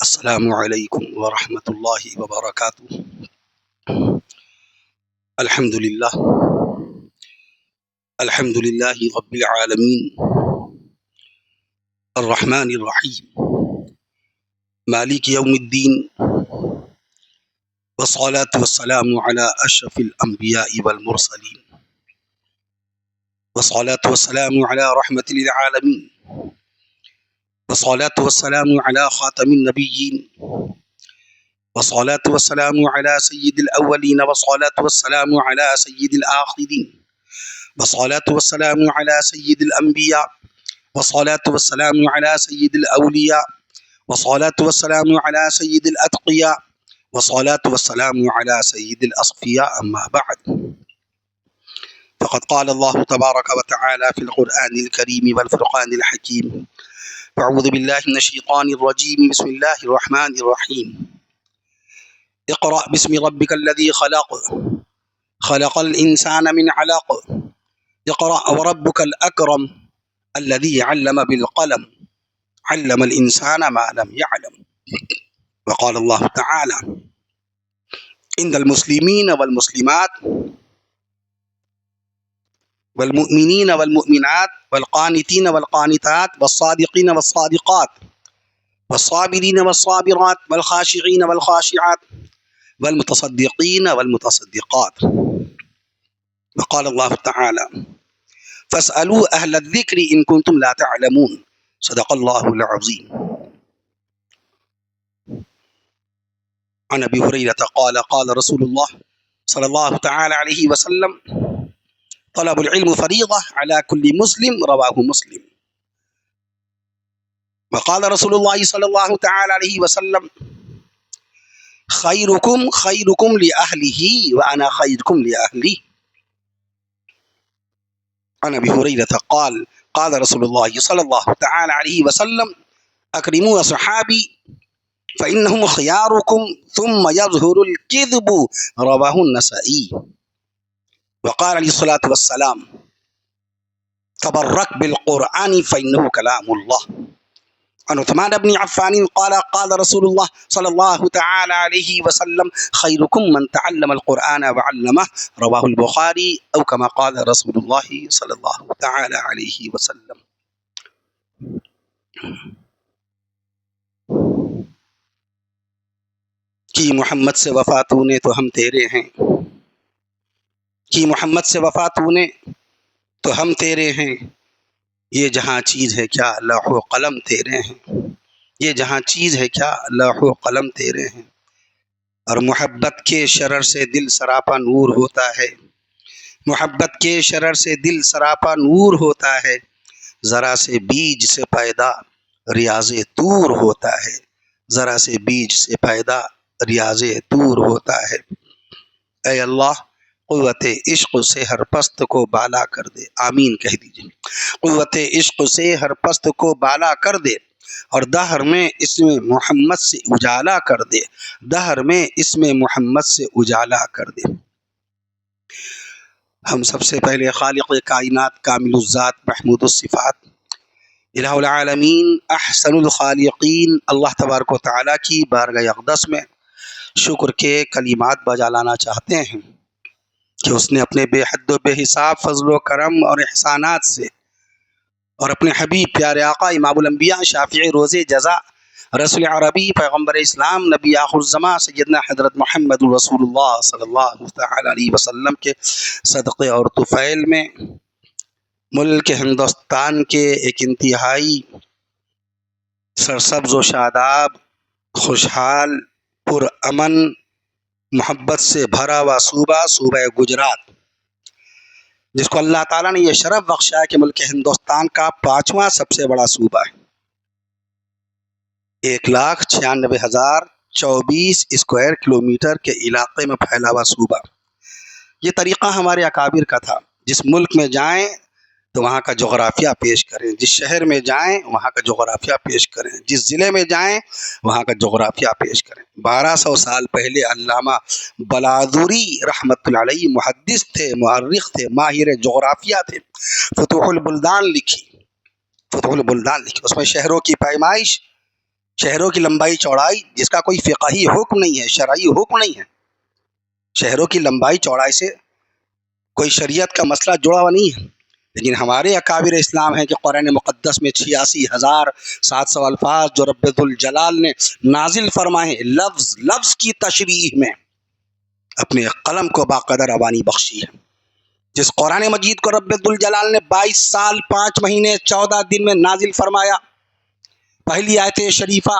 السلام علیکم ورحمۃ اللہ وبرکاتہ۔ الحمد للہ رب العالمین الرحمن الرحیم مالک یوم الدین والصلاة والسلام علی اشرف الانبیاء والمرسلین والصلاة والسلام علی رحمت للعالمین والصلاة والسلام علی خاتم النبیین والصلاة والسلام على سيد الأولين والصلاة والسلام على سيد الآخرين والصلاة والسلام على سيد الأنبياء والصلاة والسلام على سيد الأولياء والصلاة والسلام على سيد الأتقياء والصلاة والسلام على سيد الأصفياء أما بعد فقد قال الله تبارك وتعالى في القرآن الكريم والفرقان الحكيم أعوذ بالله من الشيطان الرجيم بسم الله الرحمن الرحيم اقرأ باسم ربك الذي خلق الإنسان من علق اقرأ وربك الأكرم الذي علم بالقلم علم الإنسان ما لم يعلم وقال الله تعالى إن المسلمين والمسلمات والمؤمنين والمؤمنات والقانتين والقانتات والصادقين والصادقات والصابرين والصابرات والخاشعين والخاشعات والمتصدقين والمتصدقات وقال الله تعالى فاسألوا أهل الذكر إن كنتم لا تعلمون صدق الله العظيم عن أبي هريرة قال قال رسول الله صلى الله تعالى عليه وسلم طلب العلم فريضة على كل مسلم رواه مسلم وقال رسول الله صلى الله تعالى عليه وسلم خيركم خيركم لأهله وأنا خيركم لأهلي عن أبي هريرة قال قال رسول الله صلى الله تعالى عليه وسلم أكرموا أصحابي فإنهم خياركم ثم يظهر الكذب رواه النسائي وقال عليه الصلاة والسلام تبرك بالقرآن فإنه كلام الله عن عثمان بن عفان قال قال رسول الله صلى الله تعالى عليه وسلم خيركم من تعلم القرآن وعلمه رواه البخاري أو كما قال رسول الله صلى الله تعالى عليه وسلم۔ کہ محمد سے وفا تو نے تو ہم تیرے ہیں، کہ محمد سے وفا تو نے تو ہم تیرے ہیں، یہ جہاں چیز ہے کیا لوح و قلم تیرے ہیں، یہ جہاں چیز ہے کیا لوح و قلم تیرے ہیں۔ اور محبت کے شرر سے دل سراپا نور ہوتا ہے، محبت کے شرر سے دل سراپا نور ہوتا ہے، ذرا سے بیج سے پیدا ریاض طور ہوتا ہے، ذرا سے بیج سے پیدا ریاض طور ہوتا ہے۔ اے اللہ قوت عشق سے ہر پست کو بالا کر دے، آمین کہہ دیجئے۔ قوت عشق سے ہر پست کو بالا کر دے اور دہر میں اسم محمد سے اجالا کر دے، دہر میں اسم محمد سے اجالا کر دے۔ ہم سب سے پہلے خالق کائنات کامل الذات محمود الصفات الہ العالمین احسن الخالقین اللہ تبارک و تعالیٰ کی بارگاہ اقدس میں شکر کے کلمات بجا لانا چاہتے ہیں کہ اس نے اپنے بے حد و بے حساب فضل و کرم اور احسانات سے اور اپنے حبیب پیارے آقا امام الانبیاء شافع روز جزا رسول عربی پیغمبر اسلام نبی آخر الزمان سیدنا حضرت محمد رسول اللہ صلی اللہ تعالی علیہ وسلم کے صدقے اور طفیل میں ملک ہندوستان کے ایک انتہائی سرسبز و شاداب خوشحال پرامن محبت سے بھرا ہوا صوبہ گجرات، جس کو اللہ تعالیٰ نے یہ شرف بخشا ہے کہ ملک ہندوستان کا 5واں سب سے بڑا صوبہ ہے، 1,96,024 اسکوائر کلومیٹر کے علاقے میں پھیلا ہوا صوبہ۔ یہ طریقہ ہمارے اکابر کا تھا، جس ملک میں جائیں تو وہاں کا جغرافیہ پیش کریں، جس شہر میں جائیں وہاں کا جغرافیہ پیش کریں، جس ضلع میں جائیں وہاں کا جغرافیہ پیش کریں۔ 1200 سال پہلے علامہ بلادری رحمت اللہ علیہ محدث تھے، مورخ تھے، ماہر جغرافیہ تھے، فتوح البلدان لکھی، اس میں شہروں کی پیمائش شہروں کی لمبائی چوڑائی جس کا کوئی فقہی حکم نہیں ہے، شرعی حکم نہیں ہے، شہروں کی لمبائی چوڑائی سے کوئی شریعت کا مسئلہ جڑا ہوا نہیں ہے، لیکن ہمارے اکابر اسلام ہیں کہ قرآن مقدس میں 86,700 الفاظ جو رب ذوالجلال نے نازل فرمائے ہیں، لفظ لفظ کی تشریح میں اپنے قلم کو باقاعدہ روانی بخشی ہے۔ جس قرآن مجید کو رب ذوالجلال نے 22 سال 5 مہینے 14 دن میں نازل فرمایا، پہلی آیت شریفہ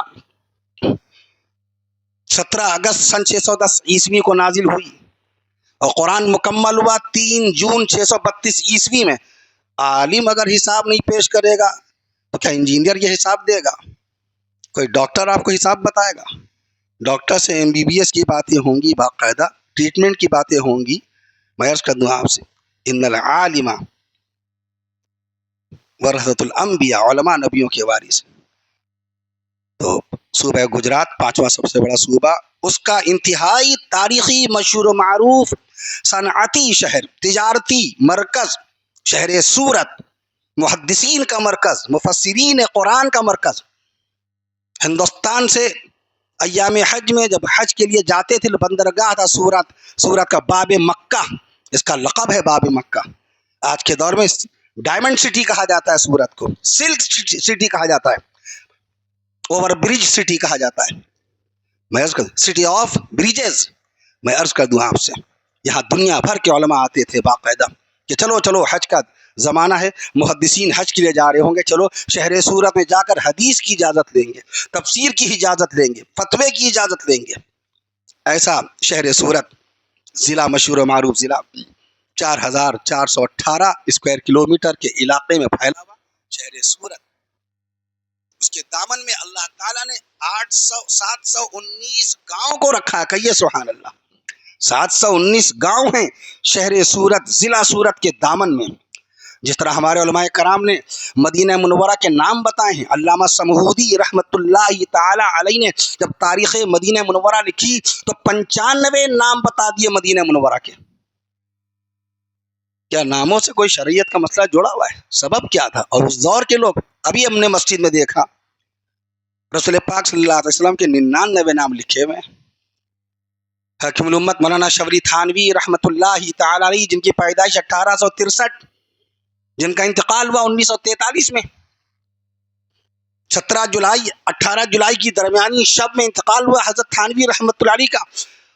17 اگست سن 610 عیسوی کو نازل ہوئی، اور قرآن مکمل ہوا 3 جون 632 عیسوی میں۔ عالم اگر حساب نہیں پیش کرے گا تو کیا انجینئر یہ حساب دے گا؟ کوئی ڈاکٹر آپ کو حساب بتائے گا؟ ڈاکٹر سے MBBS کی باتیں ہوں گی، باقاعدہ ٹریٹمنٹ کی باتیں ہوں گی۔ میں عرض کر دوں آپ سے، ان العالم ورثۃ الانبیاء، علماء نبیوں کے وارث۔ تو صوبہ گجرات 5واں سب سے بڑا صوبہ، اس کا انتہائی تاریخی مشہور و معروف صنعتی شہر، تجارتی مرکز شہر سورت، محدثین کا مرکز، مفسرین قرآن کا مرکز۔ ہندوستان سے ایام حج میں جب حج کے لیے جاتے تھے، بندرگاہ تھا سورت، سورت کا باب مکہ، اس کا لقب ہے باب مکہ۔ آج کے دور میں ڈائمنڈ سٹی کہا جاتا ہے سورت کو، سلک سٹی کہا جاتا ہے، اوور برج سٹی کہا جاتا ہے، میں عرض کر سٹی آف بریجز۔ میں عرض کر دوں آپ سے، یہاں دنیا بھر کے علماء آتے تھے باقاعدہ کہ چلو چلو حج کا زمانہ ہے، محدثین حج کے لیے جا رہے ہوں گے، چلو شہر سورت میں جا کر حدیث کی اجازت لیں گے، تفسیر کی اجازت لیں گے، فتوے کی اجازت لیں گے۔ ایسا شہر سورت ضلع مشہور و معروف ضلع 4,418 اسکوائر کلومیٹر کے علاقے میں پھیلا ہوا شہر سورت، اس کے دامن میں اللہ تعالیٰ نے 719 گاؤں کو رکھا ہے، کہیے سبحان اللہ۔ 719 گاؤں ہیں شہر سورت، ضلع سورت کے دامن میں۔ جس طرح ہمارے علماء کرام نے مدینہ منورہ کے نام بتائے ہیں، علامہ سمہودی رحمت اللہ تعالی علیہ نے جب تاریخ مدینہ منورہ لکھی تو 95 نام بتا دیے مدینہ منورہ کے۔ کیا ناموں سے کوئی شریعت کا مسئلہ جڑا ہوا ہے؟ سبب کیا تھا؟ اور اس دور کے لوگ، ابھی ہم نے مسجد میں دیکھا رسول پاک صلی اللہ علیہ وسلم کے 99 نام لکھے ہوئے ہیں۔ حکیم الامت مولانا شبری تھانوی رحمت اللہ تعالی علیہ، جن کی پیدائش 1863، جن کا انتقال ہوا 1943 میں، 17 جولائی 18 جولائی کی درمیانی شب میں انتقال ہوا حضرت تھانوی رحمت اللہ علیہ کا۔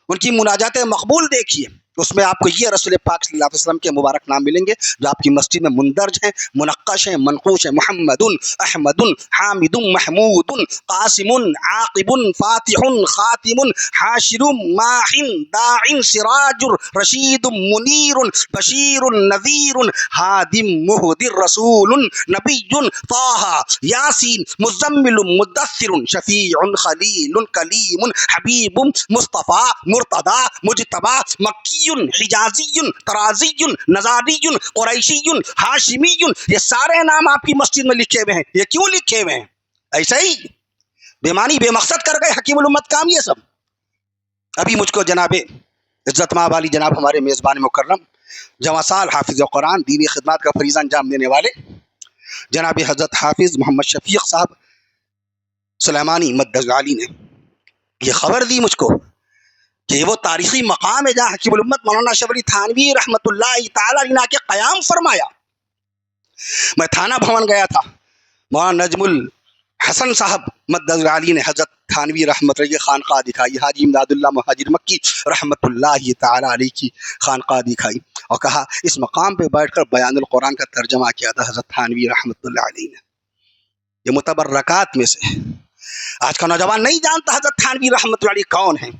ان کی مناجات مقبول دیکھیے، اس میں آپ کو یہ رسول پاک صلی اللہ علیہ وسلم کے مبارک نام ملیں گے جو آپ کی مسجد میں مندرج ہیں، منقش ہیں، منقوش ہیں: محمد، احمد، حامد، محمود، قاسم، عاقب، فاتح، خاتم، حاشر، ماح، داع، سراج، رشید، منیر، بشیر، نذیر، ہادم، مہدر، رسول، نبی، طہ، یاسین، مزمل، مدثر، شفیع، خلیل، کلیم، حبیب، مصطفیٰ، مرتضی، مجتبی، مکی، حجازی، ترازی، نزاری، قریشی، ہاشمی، یہ سارے نام آپ کی مسجد میں لکھے ہوئے ہیں۔ یہ کیوں لکھے ہوئے ہیں؟ ایسے ہی بے معنی بے مقصد کر گئے حکیم الامت کام یہ سب؟ ابھی مجھ کو جناب عزت مآب علی، جناب ہمارے میزبان مکرم، جواں سال حافظ قرآن، دینی خدمات کا فریضہ انجام دینے والے جناب حضرت حافظ محمد شفیق صاحب سلیمانی مدد علی نے یہ خبر دی مجھ کو کہ وہ تاریخی مقام ہے جہاں حکیم الامت مولانا شبری تھانوی رحمت اللہ تعالی علیہ کے قیام فرمایا۔ میں تھانہ بھون گیا تھا، مولانا نجم الحسن صاحب مدد علی نے حضرت تھانوی رحمت اللہ خانقاہ دکھائی، حاجی امداد اللہ مہاجر مکی رحمت اللہ تعالی علیہ کی خانقاہ دکھائی، اور کہا اس مقام پہ بیٹھ کر بیان القرآن کا ترجمہ کیا تھا حضرت تھانوی رحمت اللہ علیہ نے۔ یہ متبرکات میں سے آج کا نوجوان نہیں جانتا حضرت تھانوی رحمت اللہ علیہ کون ہے۔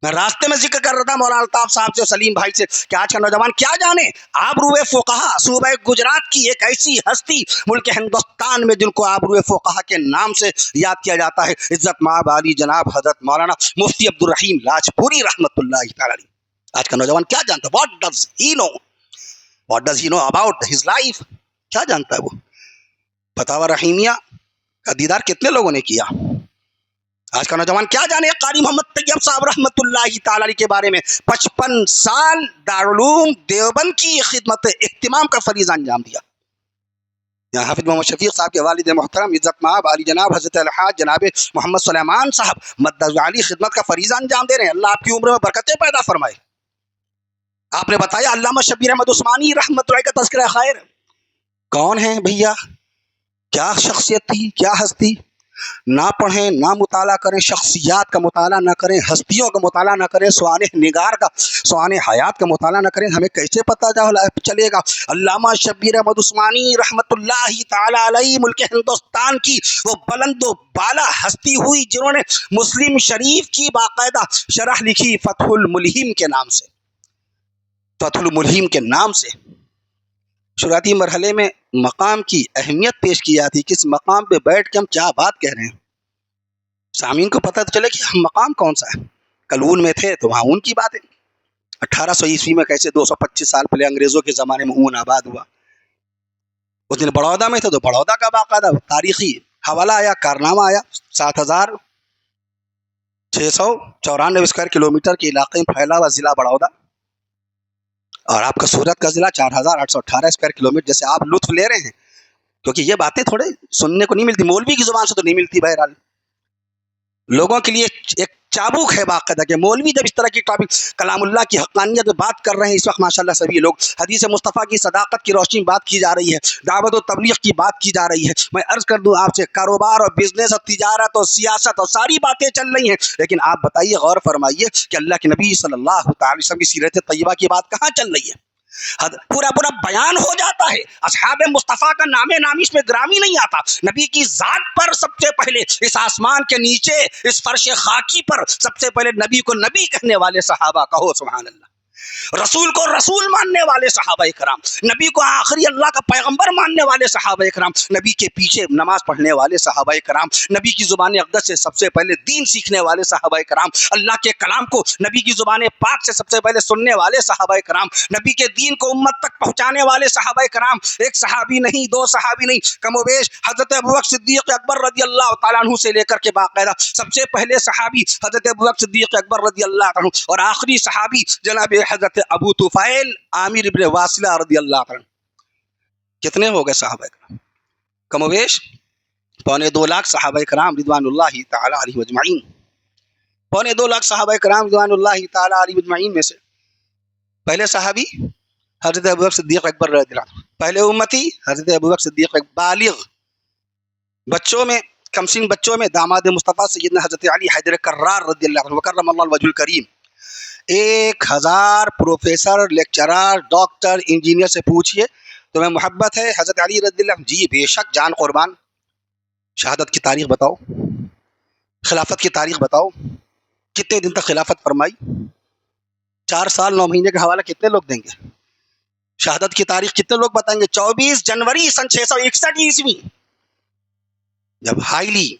میں راستے میں ذکر کر رہا تھا مولانا الطاف صاحب سے، سلیم بھائی سے، کہ آج کا نوجوان کیا جانے آبروئے فقہا صوبہ گجرات کی ایک ایسی ہستی ملک ہندوستان میں جن کو آبروئے فقہا کے نام سے یاد کیا جاتا ہے، عزت مآب علی جناب حضرت مولانا مفتی عبد الرحیم لاجپوری رحمت اللہ تعالی علیہ۔ آج کا نوجوان کیا جانتا؟ What does he know about his life? کیا جانتا ہے وہ؟ فتاوی رحیمیہ کا دیدار کتنے لوگوں نے کیا؟ آج کا نوجوان کیا جانے قاری محمد طیب صاحب رحمت اللہ تعالی علیہ کے بارے میں؟ 55 سال دارالعلوم دیوبند کی خدمت اہتمام کا فریضہ انجام دیا۔ یہاں حافظ محمد شفیق صاحب کے والد محترم عزت مآب علی جناب حضرت الحاج جناب محمد سلیمان صاحب مدد علی خدمت کا فریضہ انجام دے رہے ہیں. اللہ آپ کی عمر میں برکتیں پیدا فرمائے. آپ نے بتایا علامہ شبیر احمد عثمانی رحمۃ اللہ کا تذکرہ خیر کون ہیں بھیا؟ کیا شخصیت تھی، کیا ہستی؟ نہ پڑھیں، نہ مطالعہ کریں، شخصیات کا مطالعہ نہ کریں، ہستیوں کا مطالعہ نہ کریں، سوانح نگار کا، سوانح حیات کا مطالعہ نہ کریں، ہمیں کیسے پتہ چلے گا؟ علامہ شبیر احمد عثمانی رحمۃ اللہ تعالی علیہ ملک ہندوستان کی وہ بلند و بالا ہستی ہوئی جنہوں نے مسلم شریف کی باقاعدہ شرح لکھی فتح الملہم کے نام سے، فتح الملہم کے نام سے. شروعاتی مرحلے میں مقام کی اہمیت پیش کی جاتی، کس مقام پہ بیٹھ کے ہم کیا بات کہہ رہے ہیں، سامعین کو پتہ چلے کہ ہم مقام کون سا ہے. کل اون میں تھے تو وہاں اون کی بات ہے. 1800 عیسوی میں کیسے 225 سال پہلے انگریزوں کے زمانے میں اون آباد ہوا. اس دن بڑودہ میں تھے تو بڑودہ کا باقاعدہ تاریخی حوالہ آیا، کارنامہ آیا. 7694 اسکوائر کلومیٹر کے علاقے میں پھیلا ہوا ضلع بڑودہ، اور آپ کا سورت کا ضلع 4818 اسکوائر کلومیٹر. جیسے آپ لطف لے رہے ہیں، کیونکہ یہ باتیں تھوڑے سننے کو نہیں ملتی، مولوی کی زبان سے تو نہیں ملتی. بہرحال لوگوں کے لیے ایک چابوک ہے باقاعدہ کہ مولوی جب اس طرح کی ٹاپک کلام اللہ کی حقانیت میں بات کر رہے ہیں، اس وقت ماشاءاللہ سبھی لوگ حدیث مصطفیٰ کی صداقت کی روشنی بات کی جا رہی ہے، دعوت و تبلیغ کی بات کی جا رہی ہے. میں عرض کر دوں آپ سے، کاروبار اور بزنس اور تجارت اور سیاست اور ساری باتیں چل رہی ہیں، لیکن آپ بتائیے، غور فرمائیے کہ اللہ کے نبی صلی اللہ تعالی وسلم کی سیرت طیبہ کی بات کہاں چل رہی ہے؟ پورا بیان ہو جاتا ہے. اصحاب مصطفیٰ کا نام نامی اس میں گرامی نہیں آتا. نبی کی ذات پر سب سے پہلے اس آسمان کے نیچے اس فرش خاکی پر سب سے پہلے نبی کو نبی کہنے والے صحابہ، کہو سبحان اللہ. رسول کو رسول ماننے والے صحابہ کرام، نبی کو آخری اللہ کا پیغمبر ماننے والے صحابہ کرام، نبی کے پیچھے نماز پڑھنے والے صحابہ کرام، نبی کی زبان اقدس سے سب سے پہلے دین سیکھنے والے صحابہ کرام، اللہ کے کلام کو نبی کی زبان پاک سے سب سے پہلے سننے والے صحابہ کرام، نبی کے دین کو امت تک پہنچانے والے صحابہ کرام. ایک صحابی نہیں، دو صحابی نہیں، کم و بیش حضرت ابوبکر صدیق اکبر رضی اللہ تعالیٰ عنہ سے لے کر کے باقاعدہ سب سے پہلے صحابی حضرت ابوبکر صدیق اکبر رضی اللہ عنہ، اور آخری صحابی جناب حضرت ابو طفیل عامر ابن واصلہ رضی اللہ عنہ. کتنے ہو گئے صحابہ کرام؟ کم و بیش 2.25 لاکھ صحابہ کرام رضوان اللہ تعالی علیہ اجمعین. 2.25 لاکھ صحابہ کرام رضوان اللہ تعالی علیہ اجمعین میں سے پہلے صحابی حضرت ابوبکر صدیق اکبر رضی اللہ عنہ، پہلے امتی حضرت ابوبکر صدیق اکبر. بالغ بچوں میں، کم سن بچوں میں داماد مصطفیٰ سیدنا حضرت علی حیدر کرار رضی اللہ عنہ وکرم اللہ الوجہ الکریم. 1000 پروفیسر، لیکچرار، ڈاکٹر، انجینئر سے پوچھئے تمہیں محبت ہے حضرت علی رضی اللہ عنہ؟ جی بے شک، جان قربان. شہادت کی تاریخ بتاؤ، خلافت کی تاریخ بتاؤ، کتنے دن تک خلافت فرمائی، 4 سال 9 مہینے کا حوالہ کتنے لوگ دیں گے؟ شہادت کی تاریخ کتنے لوگ بتائیں گے؟ 24 جنوری سن 661 عیسوی، جب ہائیلی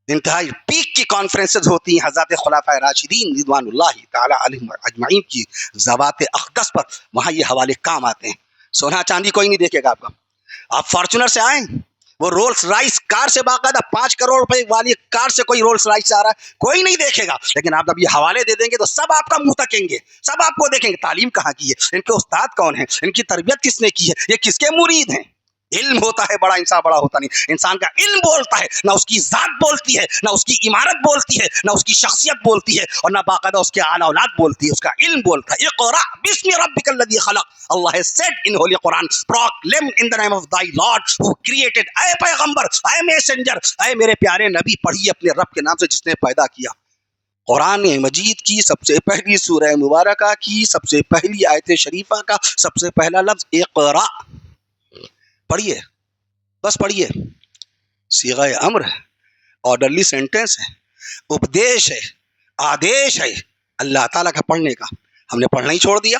انتہائی پیک کی کانفرنسز ہوتی ہیں حضرات خلفائے راشدین رضوان اللہ تعالی علیہم اجمعین کی ذوات اقدس پر، وہاں یہ حوالے کام آتے ہیں. سونا چاندی کوئی نہیں دیکھے گا آپ کا. آپ فارچونر سے آئیں، وہ رولس رائس کار سے باقاعدہ 5 کروڑ روپے والی کار سے کوئی رولس رائس سے آ رہا ہے، کوئی نہیں دیکھے گا. لیکن آپ جب یہ حوالے دے دیں گے تو سب آپ کا منہ تکیں گے، سب آپ کو دیکھیں گے. تعلیم کہاں کی ہے؟ ان کے استاد کون ہیں؟ ان کی تربیت کس نے کی ہے؟ یہ کس کے مرید ہیں؟ علم ہوتا ہے بڑا، انسان بڑا ہوتا نہیں. انسان کا علم بولتا ہے، نہ اس کی ذات بولتی ہے، نہ اس کی عمارت بولتی ہے، نہ اس کی شخصیت بولتی ہے، اور نہ باقاعدہ اس کے اعلی اولاد بولتی ہے. اس کا علم بولتا ہے. اقرأ بسم ربک الذی خلق. Allah has said in Holy Quran, proclaim in the name of thy Lord who created. اے پیغمبر، اے میسنجر، اے میرے پیارے نبی، پڑھیے اپنے رب کے نام سے جس نے پیدا کیا. قرآن مجید کی سب سے پہلی سورہ مبارکہ کی سب سے پہلی آیت شریفہ کا سب سے پہلا لفظ اقرأ. پڑھیے، بس پڑھیے. صیغہ امر ہے، آرڈرلی سینٹنس ہے، اپدیش ہے، آدیش ہے اللہ تعالیٰ کا پڑھنے کا. ہم نے پڑھنا ہی چھوڑ دیا.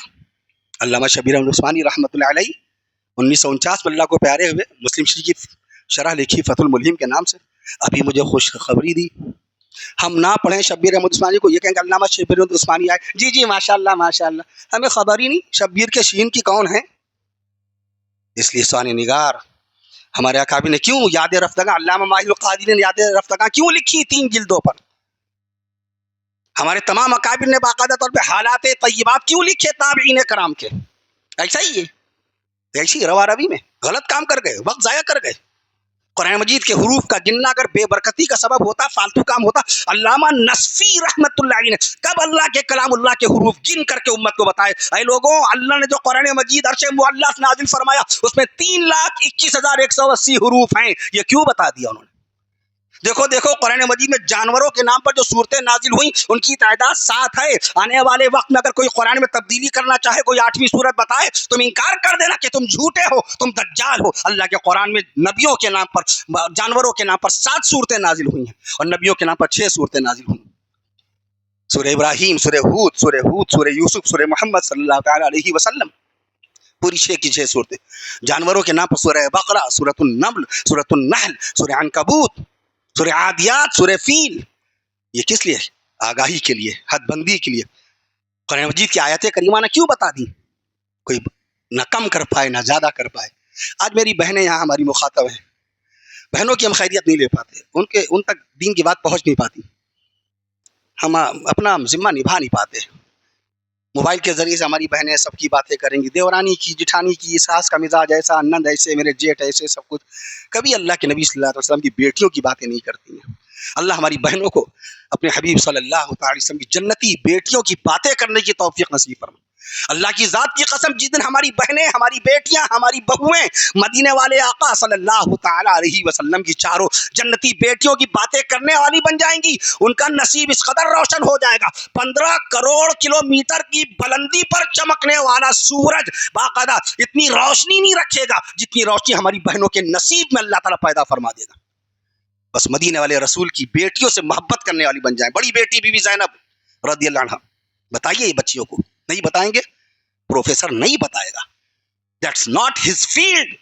علامہ شبیر احمد عثمانی رحمۃ اللہ علیہ 1949 میں اللہ کو پیارے ہوئے مسلم شریف کی شرح لکھی فتح الملہم کے نام سے. ابھی مجھے خوشخبری دی، ہم نہ پڑھیں شبیر احمد عثمانی کو، یہ کہیں گے علامہ شبیر احمد عثمانی آئے، جی جی ماشاء اللہ ماشاء اللہ. ہمیں خبر ہی نہیں شبیر کے شین کی کون ہیں. اس لیے ثانی نگار ہمارے اکابر نے کیوں یاد رفتگاں، علامہ ماہر القادری نے یاد رفتگاں کیوں لکھی 3 جلدوں پر؟ ہمارے تمام اکابر نے باقاعدہ طور پہ حالات طیبات کیوں لکھے تابعین کرام کے؟ ایسا ہی ہے، ایسی روا روی میں غلط کام کر گئے, وقت ضائع کر گئے. قرآن مجید کے حروف کا گننا اگر بے برکتی کا سبب ہوتا, فالتو کام ہوتا, علامہ نصفی رحمت اللہ علیہ نے کب اللہ کے کلام اللہ کے حروف گن کر کے امت کو بتائے, اے لوگوں اللہ نے جو قرآن مجید عرش معلیٰ سے نازل فرمایا اس میں 3,21,180 حروف ہیں, یہ کیوں بتا دیا انہوں نے؟ دیکھو دیکھو قرآن مجید میں جانوروں کے نام پر جو صورتیں نازل ہوئیں ان کی تعداد 7 ہے. آنے والے وقت میں اگر کوئی قرآن میں تبدیلی کرنا چاہے, کوئی 8ویں صورت بتائے, تم انکار کر دینا کہ تم جھوٹے ہو, تم دجال ہو. اللہ کے قرآن میں نبیوں کے نام پر, جانوروں کے نام پر 7 صورتیں نازل ہوئی ہیں اور نبیوں کے نام پر 6 صورتیں نازل ہوئی. سورہ ابراہیم, سورہ ہود, سورہ یوسف, سورہ محمد صلی اللہ تعالی علیہ وسلم, پوری 6 کی 6 صورتیں. جانوروں کے نام پر سورہ بقرہ, سورۃ النمل, سورۃ النحل, سورہ عنکبوت, سورہ عادیات, سورہ فیل. یہ کس لیے؟ آگاہی کے لیے, حد بندی کے لیے. قرآن مجید کی آیتیں کریمہ نے کیوں بتا دی؟ کوئی نہ کم کر پائے نہ زیادہ کر پائے. آج میری بہنیں یہاں ہماری مخاطب ہیں, بہنوں کی ہم خیریت نہیں لے پاتے, ان تک دین کی بات پہنچ نہیں پاتی, ہم اپنا ذمہ نبھا نہیں پاتے. موبائل کے ذریعے سے ہماری بہنیں سب کی باتیں کریں گی, دیورانی کی, جٹھانی کی, ساس کا مزاج ایسا, نند ایسے, میرے جیٹ ایسے, سب کچھ. کبھی اللہ کے نبی صلی اللہ علیہ وسلم کی بیٹیوں کی باتیں نہیں کرتی ہیں. اللہ ہماری بہنوں کو اپنے حبیب صلی اللہ علیہ وسلم کی جنتی بیٹیوں کی باتیں کرنے کی توفیق نصیب فرمائے. اللہ کی ذات کی قسم, جس دن ہماری بہنیں, ہماری بیٹیاں, ہماری بہویں مدینے والے آقا صلی اللہ تعالی علیہ وسلم کی چاروں جنتی بیٹیوں کی باتیں کرنے والی بن جائیں گی, ان کا نصیب اس قدر روشن ہو جائے گا. 15 کروڑ کلومیٹر کی بلندی پر چمکنے والا سورج باقاعدہ اتنی روشنی نہیں رکھے گا جتنی روشنی ہماری بہنوں کے نصیب میں اللہ تعالیٰ پیدا فرما دے گا. بس مدینے والے رسول کی بیٹیوں سے محبت کرنے والی بن جائیں. بڑی بیٹی بی بی زینب رضی اللہ عنہا, بتائیے یہ بچیوں کو, نہیں بتائیں گے پروفیسر نہیں بتائے گا, دیٹس ناٹ ہز فیلڈ,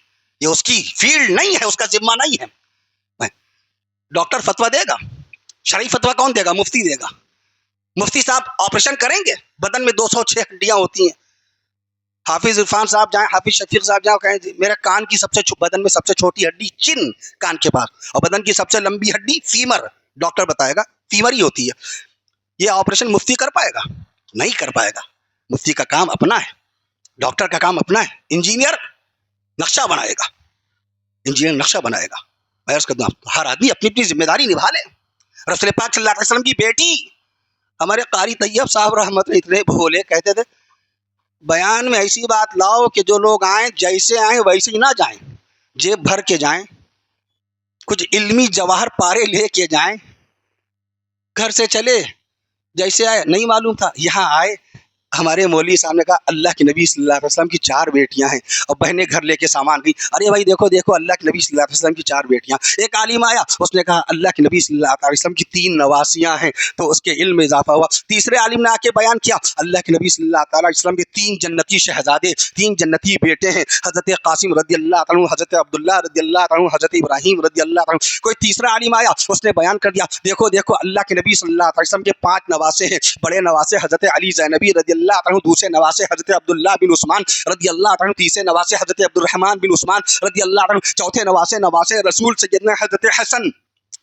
یہ اس کی فیلڈ نہیں ہے, اس کا ذمہ نہیں ہے. ڈاکٹر فتویٰ دے گا, شرعی فتویٰ کون دے گا؟ مفتی دے گا. مفتی صاحب آپریشن کریں گے, بدن میں 206 ہڈیاں ہوتی ہیں. حافظ عرفان صاحب جائیں, حافظ شفیق صاحب جائیں, کہیں میرے کان کی سب سے بدن میں سب سے چھوٹی ہڈی چن کان کے پاس, اور بدن کی سب سے لمبی ہڈی فیمر, ڈاکٹر بتائے گا فیمر ہی ہوتی ہے. یہ آپریشن مفتی کر پائے گا؟ نہیں کر پائے گا. مفتی کا کام اپنا ہے, ڈاکٹر کا کام اپنا ہے. انجینئر نقشہ بنائے گا, انجینئر نقشہ بنائے گا. میں اس کا ہر آدمی اپنی اپنی ذمہ داری نبھا لے. رسول پاک صلی اللہ علیہ وسلم کی بیٹی ہمارے قاری طیب صاحب رحمت اللہ اتنے بھولے, کہتے تھے بیان میں ایسی بات لاؤ کہ جو لوگ آئیں جیسے آئیں ویسے ہی نہ جائیں, جیب بھر کے جائیں, کچھ علمی جواہر پارے لے کے جائیں. گھر سے چلے جیسے آئے, نہیں معلوم تھا, یہاں آئے, ہمارے مولوی صاحب نے کہا اللہ کے نبی صلی اللہ علیہ وسلم کی 4 بیٹیاں ہیں, اور بہنیں گھر لے کے سامان گئی. ارے بھائی دیکھو دیکھو اللہ کے نبی صلی اللہ علیہ وسلم کی 4 بیٹیاں. ایک عالم آیا, اس نے کہا اللہ کے نبی صلی اللہ علیہ وسلم کی 3 نواسیاں ہیں, تو اس کے علم میں اضافہ ہوا. تیسرے عالم نے آ کے بیان کیا اللہ کے نبی صلی اللہ تعالیٰ علیہ وسلم کے 3 جنتی شہزادے, 3 جنتی بیٹے ہیں, حضرت قاسم رضی اللہ عنہ, حضرت عبداللہ رضی اللہ عنہ, حضرت ابراہیم رضی اللہ عنہ. کوئی تیسرا عالم آیا, اس نے بیان کر دیا دیکھو دیکھو اللہ کے نبی صلی اللہ علیہ وسلم کے 5 نواسے ہیں. بڑے نواسے حضرت علی زینبی رضی اللہ عنہ, دوسرے نواسے حضرت عبداللہ بن عثمان رضی اللہ عنہ, تیسرے نواسے حضرت عبد الرحمن بن عثمان رضی اللہ عنہ, چوتھے نواسے رسول سیدنا حضرت حسن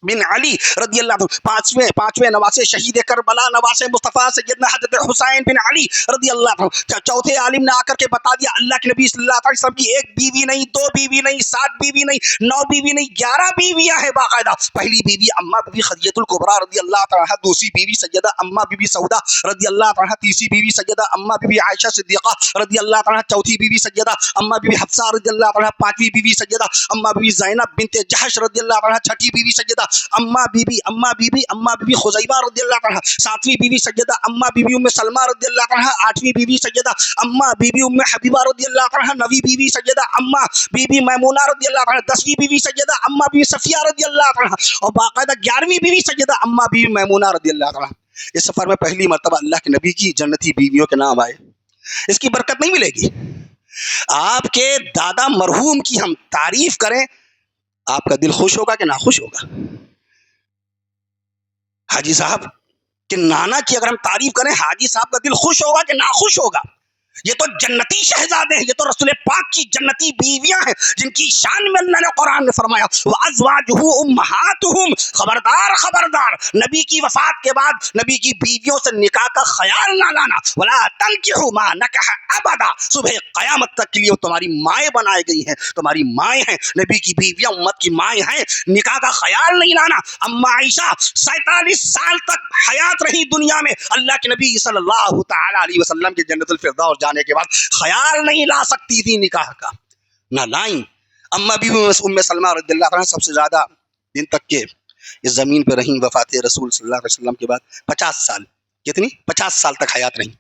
بن علی رضی اللہ عنہ, پانچویں نواسے شہید کربلا نواسے مصطفیٰ سیدنا حضرت حسین بن علی رضی اللہ عنہ. چوتھے عالم نے آ کر کے بتا دیا اللہ کے نبی صلی اللہ علیہ وسلم کی 1 بیوی نہیں, 2 بیوی نہیں, 7 بیوی نہیں, 9 بیوی نہیں, 11 بیویاں ہیں باقاعدہ. پہلی بیوی اما بیوی خدیجہ الکبریٰ رضی اللہ عنہا, دوسری بیوی سیدہ اما بیوی سودا رضی اللہ عنہا, تیسری بیوی سیدہ اما بیوی عائشہ صدیقہ رضی اللہ عنہا, چوتھی بیوی سیدہ اما بیوی حفصہ رضی اللہ عنہا, پانچویں بیوی سیدہ اما بیوی زینب بنت جحش رضی اللہ عنہا, چھٹی بیوی سیدہ اما بیوی خزیمہ رضی اللہ عنہا, 7ویں بیوی سیدہ اما بیوی ام سلمہ رضی اللہ عنہا, 8ویں بیوی سیدہ اما بیوی ام حبیبہ رضی اللہ عنہا, 9ویں بیوی سیدہ اما بیوی میمونہ رضی اللہ عنہا, 10ویں بیوی سیدہ اما بیوی صفیہ رضی اللہ عنہا, اور باقاعدہ 11ویں بیوی سیدہ اما بیوی میمونہ رضی اللہ عنہا. اس سفر میں پہلی مرتبہ اللہ کے نبی کی جنتی بیویوں کے نام آئے. اس کی برکت نہیں ملے گی. آپ کے دادا مرحوم کی ہم تعریف کریں, آپ کا دل خوش ہوگا کہ ناخوش ہوگا؟ حاجی صاحب کہ نانا کی اگر ہم تعریف کریں, حاجی صاحب کا دل خوش ہوگا کہ ناخوش ہوگا؟ یہ تو جنتی شہزادے ہیں، یہ تو رسول پاک کی جنتی بیویاں ہیں جن کی شان میں اللہ نے قرآن میں فرمایا وَأَزْوَاجُهُ أُمَّهَاتُهُمْ، خبردار خبردار، نبی کی وفات کے بعد نبی کی بیویوں سے نکاح کا خیال نہ لانا، وَلَا تَنْكِحُوا مَا نَكَحَ أَبَدًا، صبح قیامت تک کے لیے وہ تمہاری مائیں بنائی گئی ہیں، تمہاری مائیں ہیں، نبی کی بیویاں امت کی مائیں ہیں، نکاح کا خیال نہیں لانا۔ اما عائشہ 47 سال تک حیات رہی دنیا میں، اللہ کے نبی صلی اللہ تعالی علیہ وسلم کے جنت الفردوس جانے کے بعد خیال نہیں لا سکتی تھی نکاح کا، نہ لائیں۔ اما بھی ام سلمہ رضی اللہ عنہ سب سے زیادہ دن تک کے اس زمین پہ رہیں، وفات رسول صلی اللہ علیہ وسلم کے بعد 50 سال، کتنی 50 سال تک حیات رہیں۔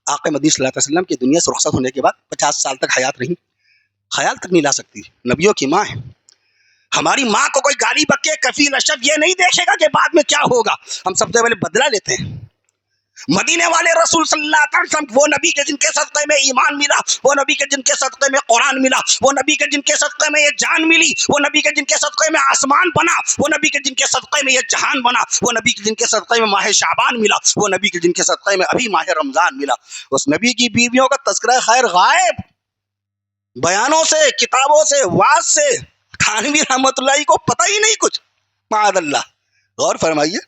آقا مدنی صلی اللہ علیہ وسلم کی دنیا سے رخصت ہونے کے بعد 50 سال تک حیات رہیں، خیال تک نہیں لا سکتی، نبیوں کی ماں ہے۔ ہماری ماں کو کوئی گالی بکے کفیل اشرف یہ نہیں دیکھے گا کہ بعد میں کیا ہوگا، ہم سب سے پہلے بدلہ لیتے ہیں۔ مدینے والے رسول صلی اللہ علیہ وسلم، وہ نبی کے جن کے صدقے میں ایمان ملا، وہ نبی کے جن کے صدقے میں قرآن ملا، وہ نبی کے جن کے صدقے میں یہ جان ملی، وہ نبی کے جن کے صدقے میں آسمان بنا، وہ نبی کے جن کے صدقے میں یہ جہان بنا، وہ نبی کے جن کے صدقے میں ماہ شعبان ملا، وہ نبی کے جن کے صدقے میں ابھی ماہ رمضان ملا۔ اس نبی کی بیویوں کا تذکرہ خیر غائب، بیانوں سے، کتابوں سے، واعظ سے، تھانوی رحمۃ اللہ کو پتہ ہی نہیں کچھ، معاذ اللہ۔ غور فرمائیے،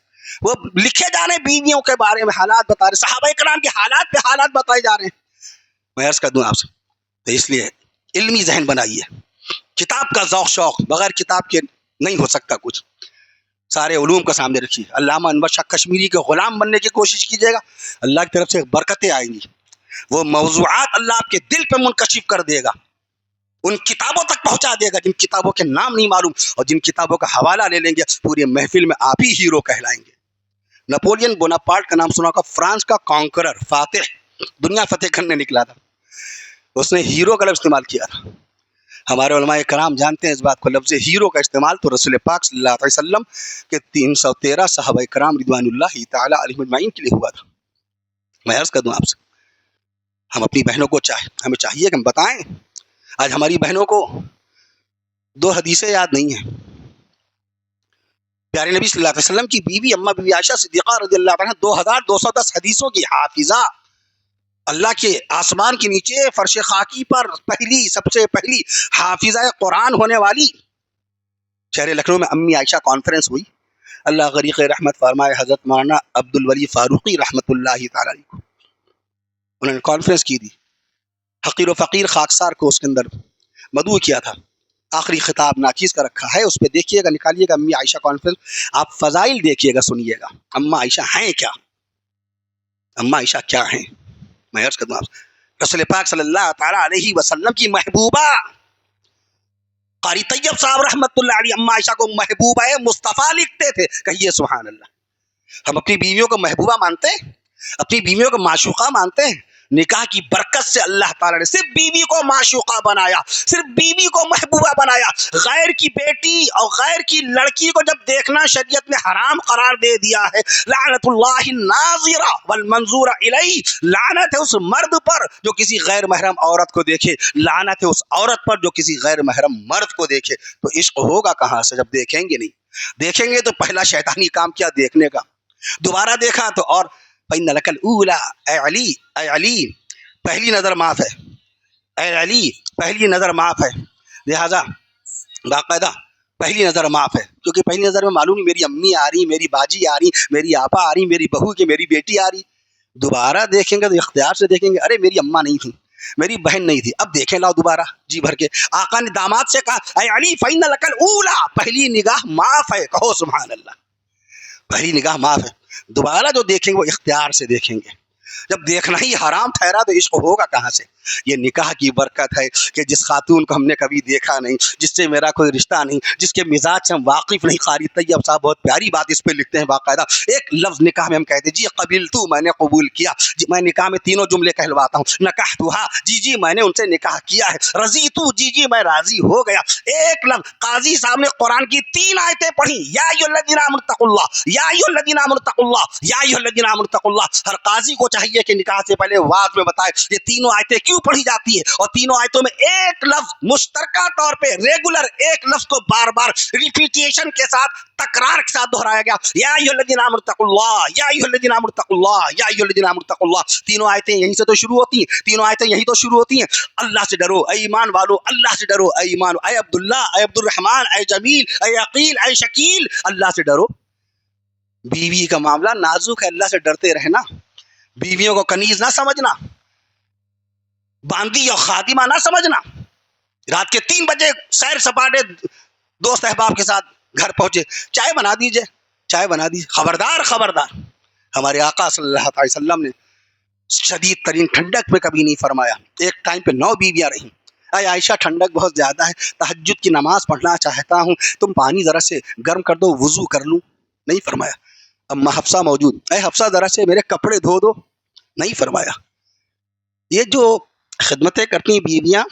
وہ لکھے جا رہے ہیں بیویوں کے بارے میں، حالات بتا رہے، صحابہ کرام کے حالات پہ حالات بتائے جا رہے ہیں۔ میں عرض کر دوں آپ سے، تو اس لیے علمی ذہن بنائیے، کتاب کا ذوق شوق بغیر کتاب کے نہیں ہو سکتا کچھ، سارے علوم کا سامنے رکھیے۔ علامہ انور شاہ کشمیری کے غلام بننے کی کوشش کیجیے گا، اللہ کی طرف سے برکتیں آئیں گی، وہ موضوعات اللہ آپ کے دل پہ منکشف کر دے گا، ان کتابوں تک پہنچا دے گا جن کتابوں کے نام نہیں معلوم، اور جن کتابوں کا حوالہ لے لیں گے پوری محفل میں آپ ہی ہیرو کہلائیں گے۔ نپولین بوناپارٹ کا نام سنا ہوگا، فرانس کا کانکرر، فاتح، دنیا فتح کرنے نکلا تھا، اس نے ہیرو کا لفظ استعمال کیا تھا۔ ہمارے علماء کرام جانتے ہیں اس بات کو، لفظ ہیرو کا استعمال تو رسول پاک صلی اللہ علیہ وسلم کے 313 صحابہ کرام رضوان اللہ تعالی علیہم اجمعین کے لیے ہوا تھا۔ میں عرض کر دوں آپ سے، ہم اپنی بہنوں کو ہمیں چاہیے کہ ہم بتائیں۔ آج ہماری بہنوں کو 2 حدیثیں یاد نہیں ہیں۔ پیارے نبی صلی اللہ علیہ وسلم کی بیوی اما بی عائشہ صدیقہ رضی اللہ عنہا 2210 حدیثوں کی حافظہ، اللہ کے آسمان کے نیچے فرش خاکی پر سب سے پہلی حافظہ قرآن ہونے والی، شہر لکھنؤ میں امی عائشہ کانفرنس ہوئی، اللہ غریق رحمت فرمائے حضرت مولانا عبد الولی فاروقی رحمت اللہ تعالی علیہ کو، انہوں نے کانفرنس کی تھی، حقیر و فقیر خاکسار کو اس کے اندر مدعو کیا تھا، آخری خطاب ناچیز کا رکھا ہے، اس پہ دیکھیے گا، نکالیے گا امی عائشہ کانفرنس، آپ فضائل دیکھیے گا، سنیے گا اما عائشہ ہیں کیا، اما عائشہ کیا ہیں۔ میں عرض کرتا ہوں، رسول پاک صلی اللہ تعالی علیہ وسلم کی محبوبہ، قاری طیب صاحب رحمت اللہ علیہ اما عائشہ کو محبوبہ مصطفیٰ لکھتے تھے، کہیے سبحان اللہ۔ ہم اپنی بیویوں کو محبوبہ مانتے ہیں، اپنی بیویوں کو معشوقہ مانتے ہیں۔ نکاح کی برکت سے اللہ تعالیٰ نے صرف بیوی کو معشوقہ بنایا، صرف بیوی کو محبوبہ بنایا، غیر کی بیٹی اور غیر کی لڑکی کو جب دیکھنا شریعت نے حرام قرار دے دیا ہے۔ لعنت اللہ الناظر والمنظور الیہ، لعنت ہے اس مرد پر جو کسی غیر محرم عورت کو دیکھے، لعنت ہے اس عورت پر جو کسی غیر محرم مرد کو دیکھے۔ تو عشق ہوگا کہاں سے جب دیکھیں گے نہیں؟ دیکھیں گے تو پہلا شیطانی کام کیا دیکھنے کا، دوبارہ دیکھا تو اور فَإِنَّ لَكَ الْأُولَىٰ، اے علی، اے علی، پہلی نظر معاف ہے، اے علی پہلی نظر معاف ہے، لہذا باقاعدہ پہلی نظر معاف ہے، کیونکہ پہلی نظر میں معلوم نہیں میری امی آ رہی، میری باجی آ رہی، میری آپا آ رہی، میری بہو کی میری بیٹی آ رہی، دوبارہ دیکھیں گے تو اختیار سے دیکھیں گے، ارے میری اماں نہیں تھی، میری بہن نہیں تھی، اب دیکھیں لاؤ دوبارہ جی بھر کے۔ آقا نے داماد سے کہا اے علی فَإِنَّ لَكَ الْأُولَىٰ، پہلی نگاہ معاف ہے، کہو سبحان اللہ، پہلی نگاہ معاف ہے، دوبارہ جو دیکھیں گے وہ اختیار سے دیکھیں گے۔ جب دیکھنا ہی حرام ٹھہرا تو عشق ہوگا کہاں سے؟ یہ نکاح کی برکت ہے کہ جس خاتون کو ہم نے کبھی دیکھا نہیں، جس سے میرا کوئی رشتہ نہیں، جس کے مزاج سے ہم واقف نہیں۔ قاری طیب صاحب بہت پیاری بات اس پہ لکھتے ہیں، باقاعدہ ایک لفظ نکاح میں ہم کہتے ہیں جی قبلتو، میں نے قبول کیا، جی میں نکاح میں تینوں جملے کہلواتا ہوں، نکحتھا، جی جی میں نے ان سے نکاح کیا ہے، رضیتو، جی جی میں راضی ہو گیا۔ ایک لفظ قاضی صاحب نے قرآن کی 3 آیتیں پڑھی، یا ایھا الذین آمنوا اتقوا اللہ، یا ایھا الذین آمنوا اتقوا اللہ، یا ایھا الذین آمنوا اتقوا اللہ۔ ہر قاضی کو چاہیے کہ نکاح سے پہلے واضح میں بتائے یہ تینوں آیتیں کیوں پڑھی جاتی ہے, اور تینوں آیتوں میں ایک لفظ مشترکہ طور پہ ریگولر ایک لفظ کو بار بار ریپیٹیشن کے ساتھ تکرار کے ساتھ دہرایا گیا, یا ایھا الذین آمنوا اتقوا اللہ, یا ایھا الذین آمنوا اتقوا اللہ, یا ایھا الذین آمنوا اتقوا اللہ. تینوں آیتیں یہیں سے تو شروع ہوتی ہیں, تینوں آیتیں یہی تو شروع ہوتی ہیں, اللہ سے ڈرو اے ایمان والو, اللہ سے ڈرو اے ایمان, اے عبداللہ, اے عبد الرحمان, اے جمیل, اے عقیل, اے شکیل, اللہ سے ڈرو. بیوی کا معاملہ نازک ہے, اللہ سے ڈرتے رہنا. بیویوں کو کنیز نہ سمجھنا, باندی اور خادمہ نہ سمجھنا. رات کے 3 بجے سیر سپاٹے دوست احباب کے ساتھ گھر پہنچے, چائے بنا دیجئے, چائے بنا دیجئے. خبردار خبردار, ہمارے آقا صلی اللہ علیہ وسلم نے شدید ترین ٹھنڈک میں کبھی نہیں فرمایا. ایک ٹائم پہ 9 بیویاں رہیں. اے عائشہ ٹھنڈک بہت زیادہ ہے, تہجد کی نماز پڑھنا چاہتا ہوں, تم پانی ذرا سے گرم کر دو, وضو کر لوں. نہیں فرمایا. اما حفصہ موجود, اے حفصہ ذرا سے میرے کپڑے دھو دو. نہیں فرمایا. یہ جو خدمتیں کرتی بیویاں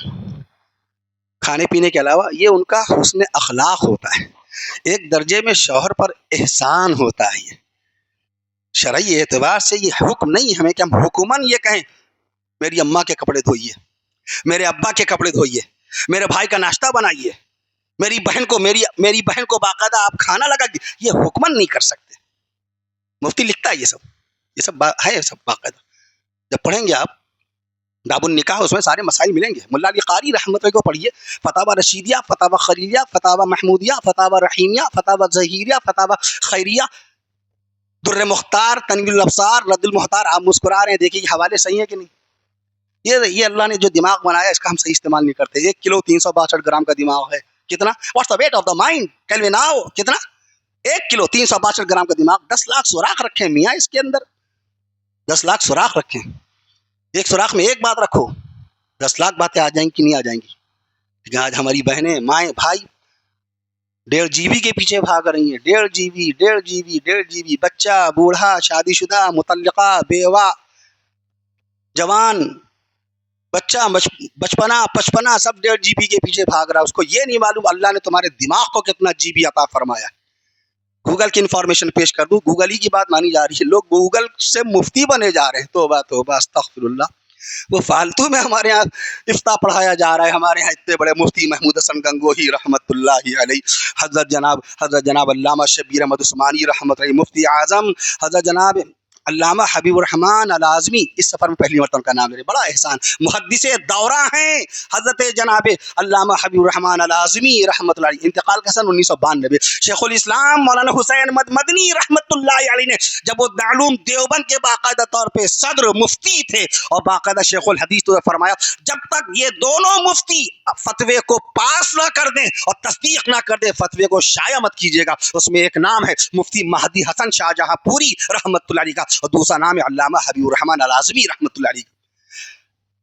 کھانے پینے کے علاوہ, یہ ان کا حسن اخلاق ہوتا ہے, ایک درجے میں شوہر پر احسان ہوتا ہے. یہ شرعی اعتبار سے یہ حکم نہیں ہمیں کہ ہم حکومن یہ کہیں میری اماں کے کپڑے دھوئیے, میرے ابا کے کپڑے دھوئیے, میرے بھائی کا ناشتہ بنائیے, میری بہن کو باقاعدہ آپ کھانا لگا دیے. یہ حکمن نہیں کر سکتے. مفتی لکھتا ہے یہ سب ہے سب باقاعدہ. جب پڑھیں گے آپ باب النکاح, اس میں سارے مسائل ملیں گے. ملا علی قاری رحمۃ اللہ کو پڑھیے, فتاوی رشیدیہ, فتاوی خلیلیہ, فتاوی محمودیہ, فتاوی رحیمیہ, فتاوی ظہیریہ, فتاوی خیریہ, در مختار, تنویر الابصار, رد المحتار. آپ مسکرا رہے ہیں, دیکھیے یہ حوالے صحیح ہیں کہ نہیں. یہ اللہ نے جو دماغ بنایا اس کا ہم صحیح استعمال نہیں کرتے. 1 کلو 362 گرام کا دماغ ہے. کتنا؟ What's the weight of the mind, tell me now. کتنا؟ 1 کلو 362 گرام کا دماغ. 10 لاکھ سوراخ رکھے میاں اس کے اندر, 10 لاکھ سوراخ رکھے. ایک سوراخ میں ایک بات رکھو, 10 لاکھ باتیں آ جائیں گی کہ نہیں آ جائیں گی. لیکن آج ہماری بہنیں, مائیں, بھائی 1.5 GB کے پیچھے بھاگ رہی ہیں. 1.5 GB, بچہ, بوڑھا, شادی شدہ, مطلقہ, بیوہ, جوان, بچہ, بچپنا سب 1.5 GB کے پیچھے بھاگ رہا ہے. اس کو یہ نہیں معلوم اللہ نے تمہارے دماغ کو کتنا GB عطا فرمایا. گوگل کی انفارمیشن پیش کر دوں, گوگل ہی کی بات مانی جا رہی ہے. لوگ گوگل سے مفتی بنے جا رہے ہیں. توبہ توبہ, استغفر اللہ. وہ فالتو میں ہمارے یہاں افتاء پڑھایا جا رہا ہے. ہمارے یہاں اتنے بڑے مفتی محمود حسن گنگوہی رحمت اللہ علیہ, حضرت جناب علامہ شبیر احمد عثمانی رحمت اللہ, مفتی اعظم حضرت جناب علامہ حبیب الرحمان العازمی, اس سفر میں پہلی مرتبہ ان کا نام لے, بڑا احسان. محدث دورہ ہیں حضرت جناب علامہ حبیب الرحمان العازمی رحمت اللہ علیہ, انتقال کا سن 1992. شیخ الاسلام مولانا حسین مدنی رحمت اللہ علیہ نے جب وہ دارالعلوم دیوبند کے باقاعدہ طور پہ صدر مفتی تھے اور باقاعدہ شیخ الحدیث تو فرمایا جب تک یہ دونوں مفتی فتوے کو پاس نہ کر دیں اور تصدیق نہ کر دیں فتوے کو شائع مت کیجیے گا. اس میں ایک نام ہے مفتی مہدی حسن شاہ جہاں پوری رحمت اللہ علیہ کا, اور دوسرا نام ہے علامہ حبیب الرحمان العازمی رحمت اللہ علیہ.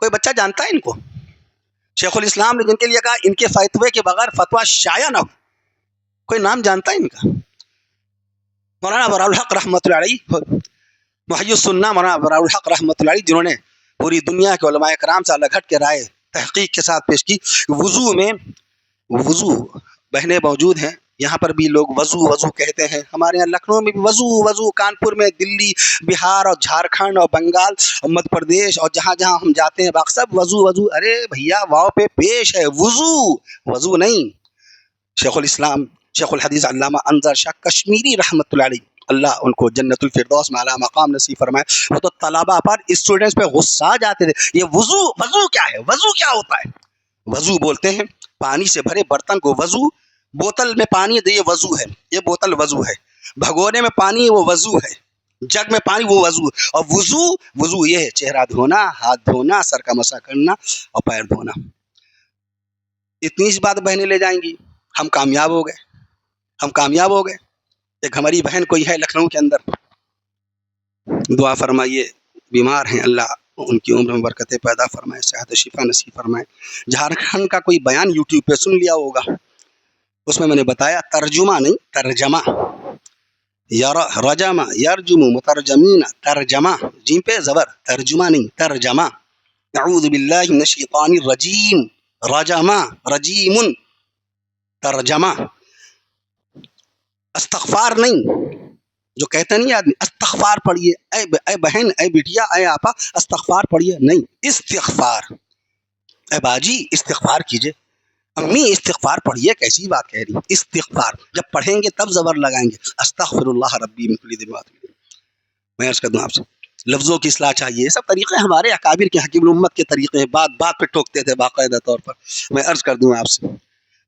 کوئی بچہ جانتا ہے ان کو؟ شیخ الاسلام نے جن کے لیے کہا ان کے فتوے کے بغیر فتویٰ شائع نہ ہو, کوئی نام جانتا ہے ان کا؟ مولانا براء الحق رحمت اللہ علیہ, محی السنہ مولانا براء الحق رحمت اللہ علیہ, جنہوں نے پوری دنیا کے علماء کرام سے الگ ہٹ کے رائے تحقیق کے ساتھ پیش کی. وضو بہنیں موجود ہیں یہاں پر بھی, لوگ وضو کہتے ہیں. ہمارے یہاں لکھنؤ میں بھی وضو, کانپور میں, دلی, بہار اور جھارکھنڈ اور بنگال اور مدھیہ پردیش اور جہاں جہاں ہم جاتے ہیں باقی سب وضو. ارے بھیا واو پہ پیش ہے, وضو نہیں. شیخ الاسلام شیخ الحدیث علامہ انظر شاہ کشمیری رحمت اللہ علیہ, اللہ ان کو جنت الفردوس میں اعلیٰ مقام نصیب فرمائے, وہ تو طلباء پر اسٹوڈنٹس پہ غصہ آ جاتے تھے. یہ وضو کیا ہے؟ وضو کیا ہوتا ہے؟ وضو بولتے ہیں پانی سے بھرے برتن کو وضو, بوتل میں پانی دے یہ وضو ہے, یہ بوتل وضو ہے. بھگونے میں پانی وہ وضو ہے, جگ میں پانی وہ وضو. اور وضو یہ ہے چہرہ دھونا, ہاتھ دھونا, سر کا مسح کرنا اور پیر دھونا. اتنی سی بات بہنیں لے جائیں گی, ہم کامیاب ہو گئے. ایک ہماری بہن کوئی ہے لکھنؤ کے اندر, دعا فرمائیے, بیمار ہیں, اللہ ان کی عمر میں برکتیں پیدا فرمائے, صحت و شفا نصیب فرمائے. جھارکھنڈ کا کوئی بیان یوٹیوب پہ سن لیا ہوگا, اس میں نے بتایا ترجمہ نہیں ترجمہ, رجمہ یرجم مترجمین, ترجمہ جیم پہ زبر, ترجمہ نہیں ترجمہ. اعوذ باللہ من الشیطان الرجیم, رجمہ رجیم, ترجمہ. استغفار نہیں, جو کہتا نہیں آدمی استغفار پڑھیے، اے بہن، اے بیٹیا، اے آپا، استغفار پڑھیے، نہیں، استغفار، اے باجی استغفار کیجئے، امی استغفار پڑھیے، کیسی بات کہہ رہی، استغفار جب پڑھیں گے تب زبر لگائیں گے، استغفر اللہ ربی من کل ذنب۔ میں عرض کر دوں آپ سے لفظوں کی اصلاح چاہیے، یہ سب طریقے ہمارے اکابر کے حکیم الامت کے طریقے ہیں، بات بات پہ ٹوکتے تھے باقاعدہ طور پر۔ میں عرض کر دوں آپ سے،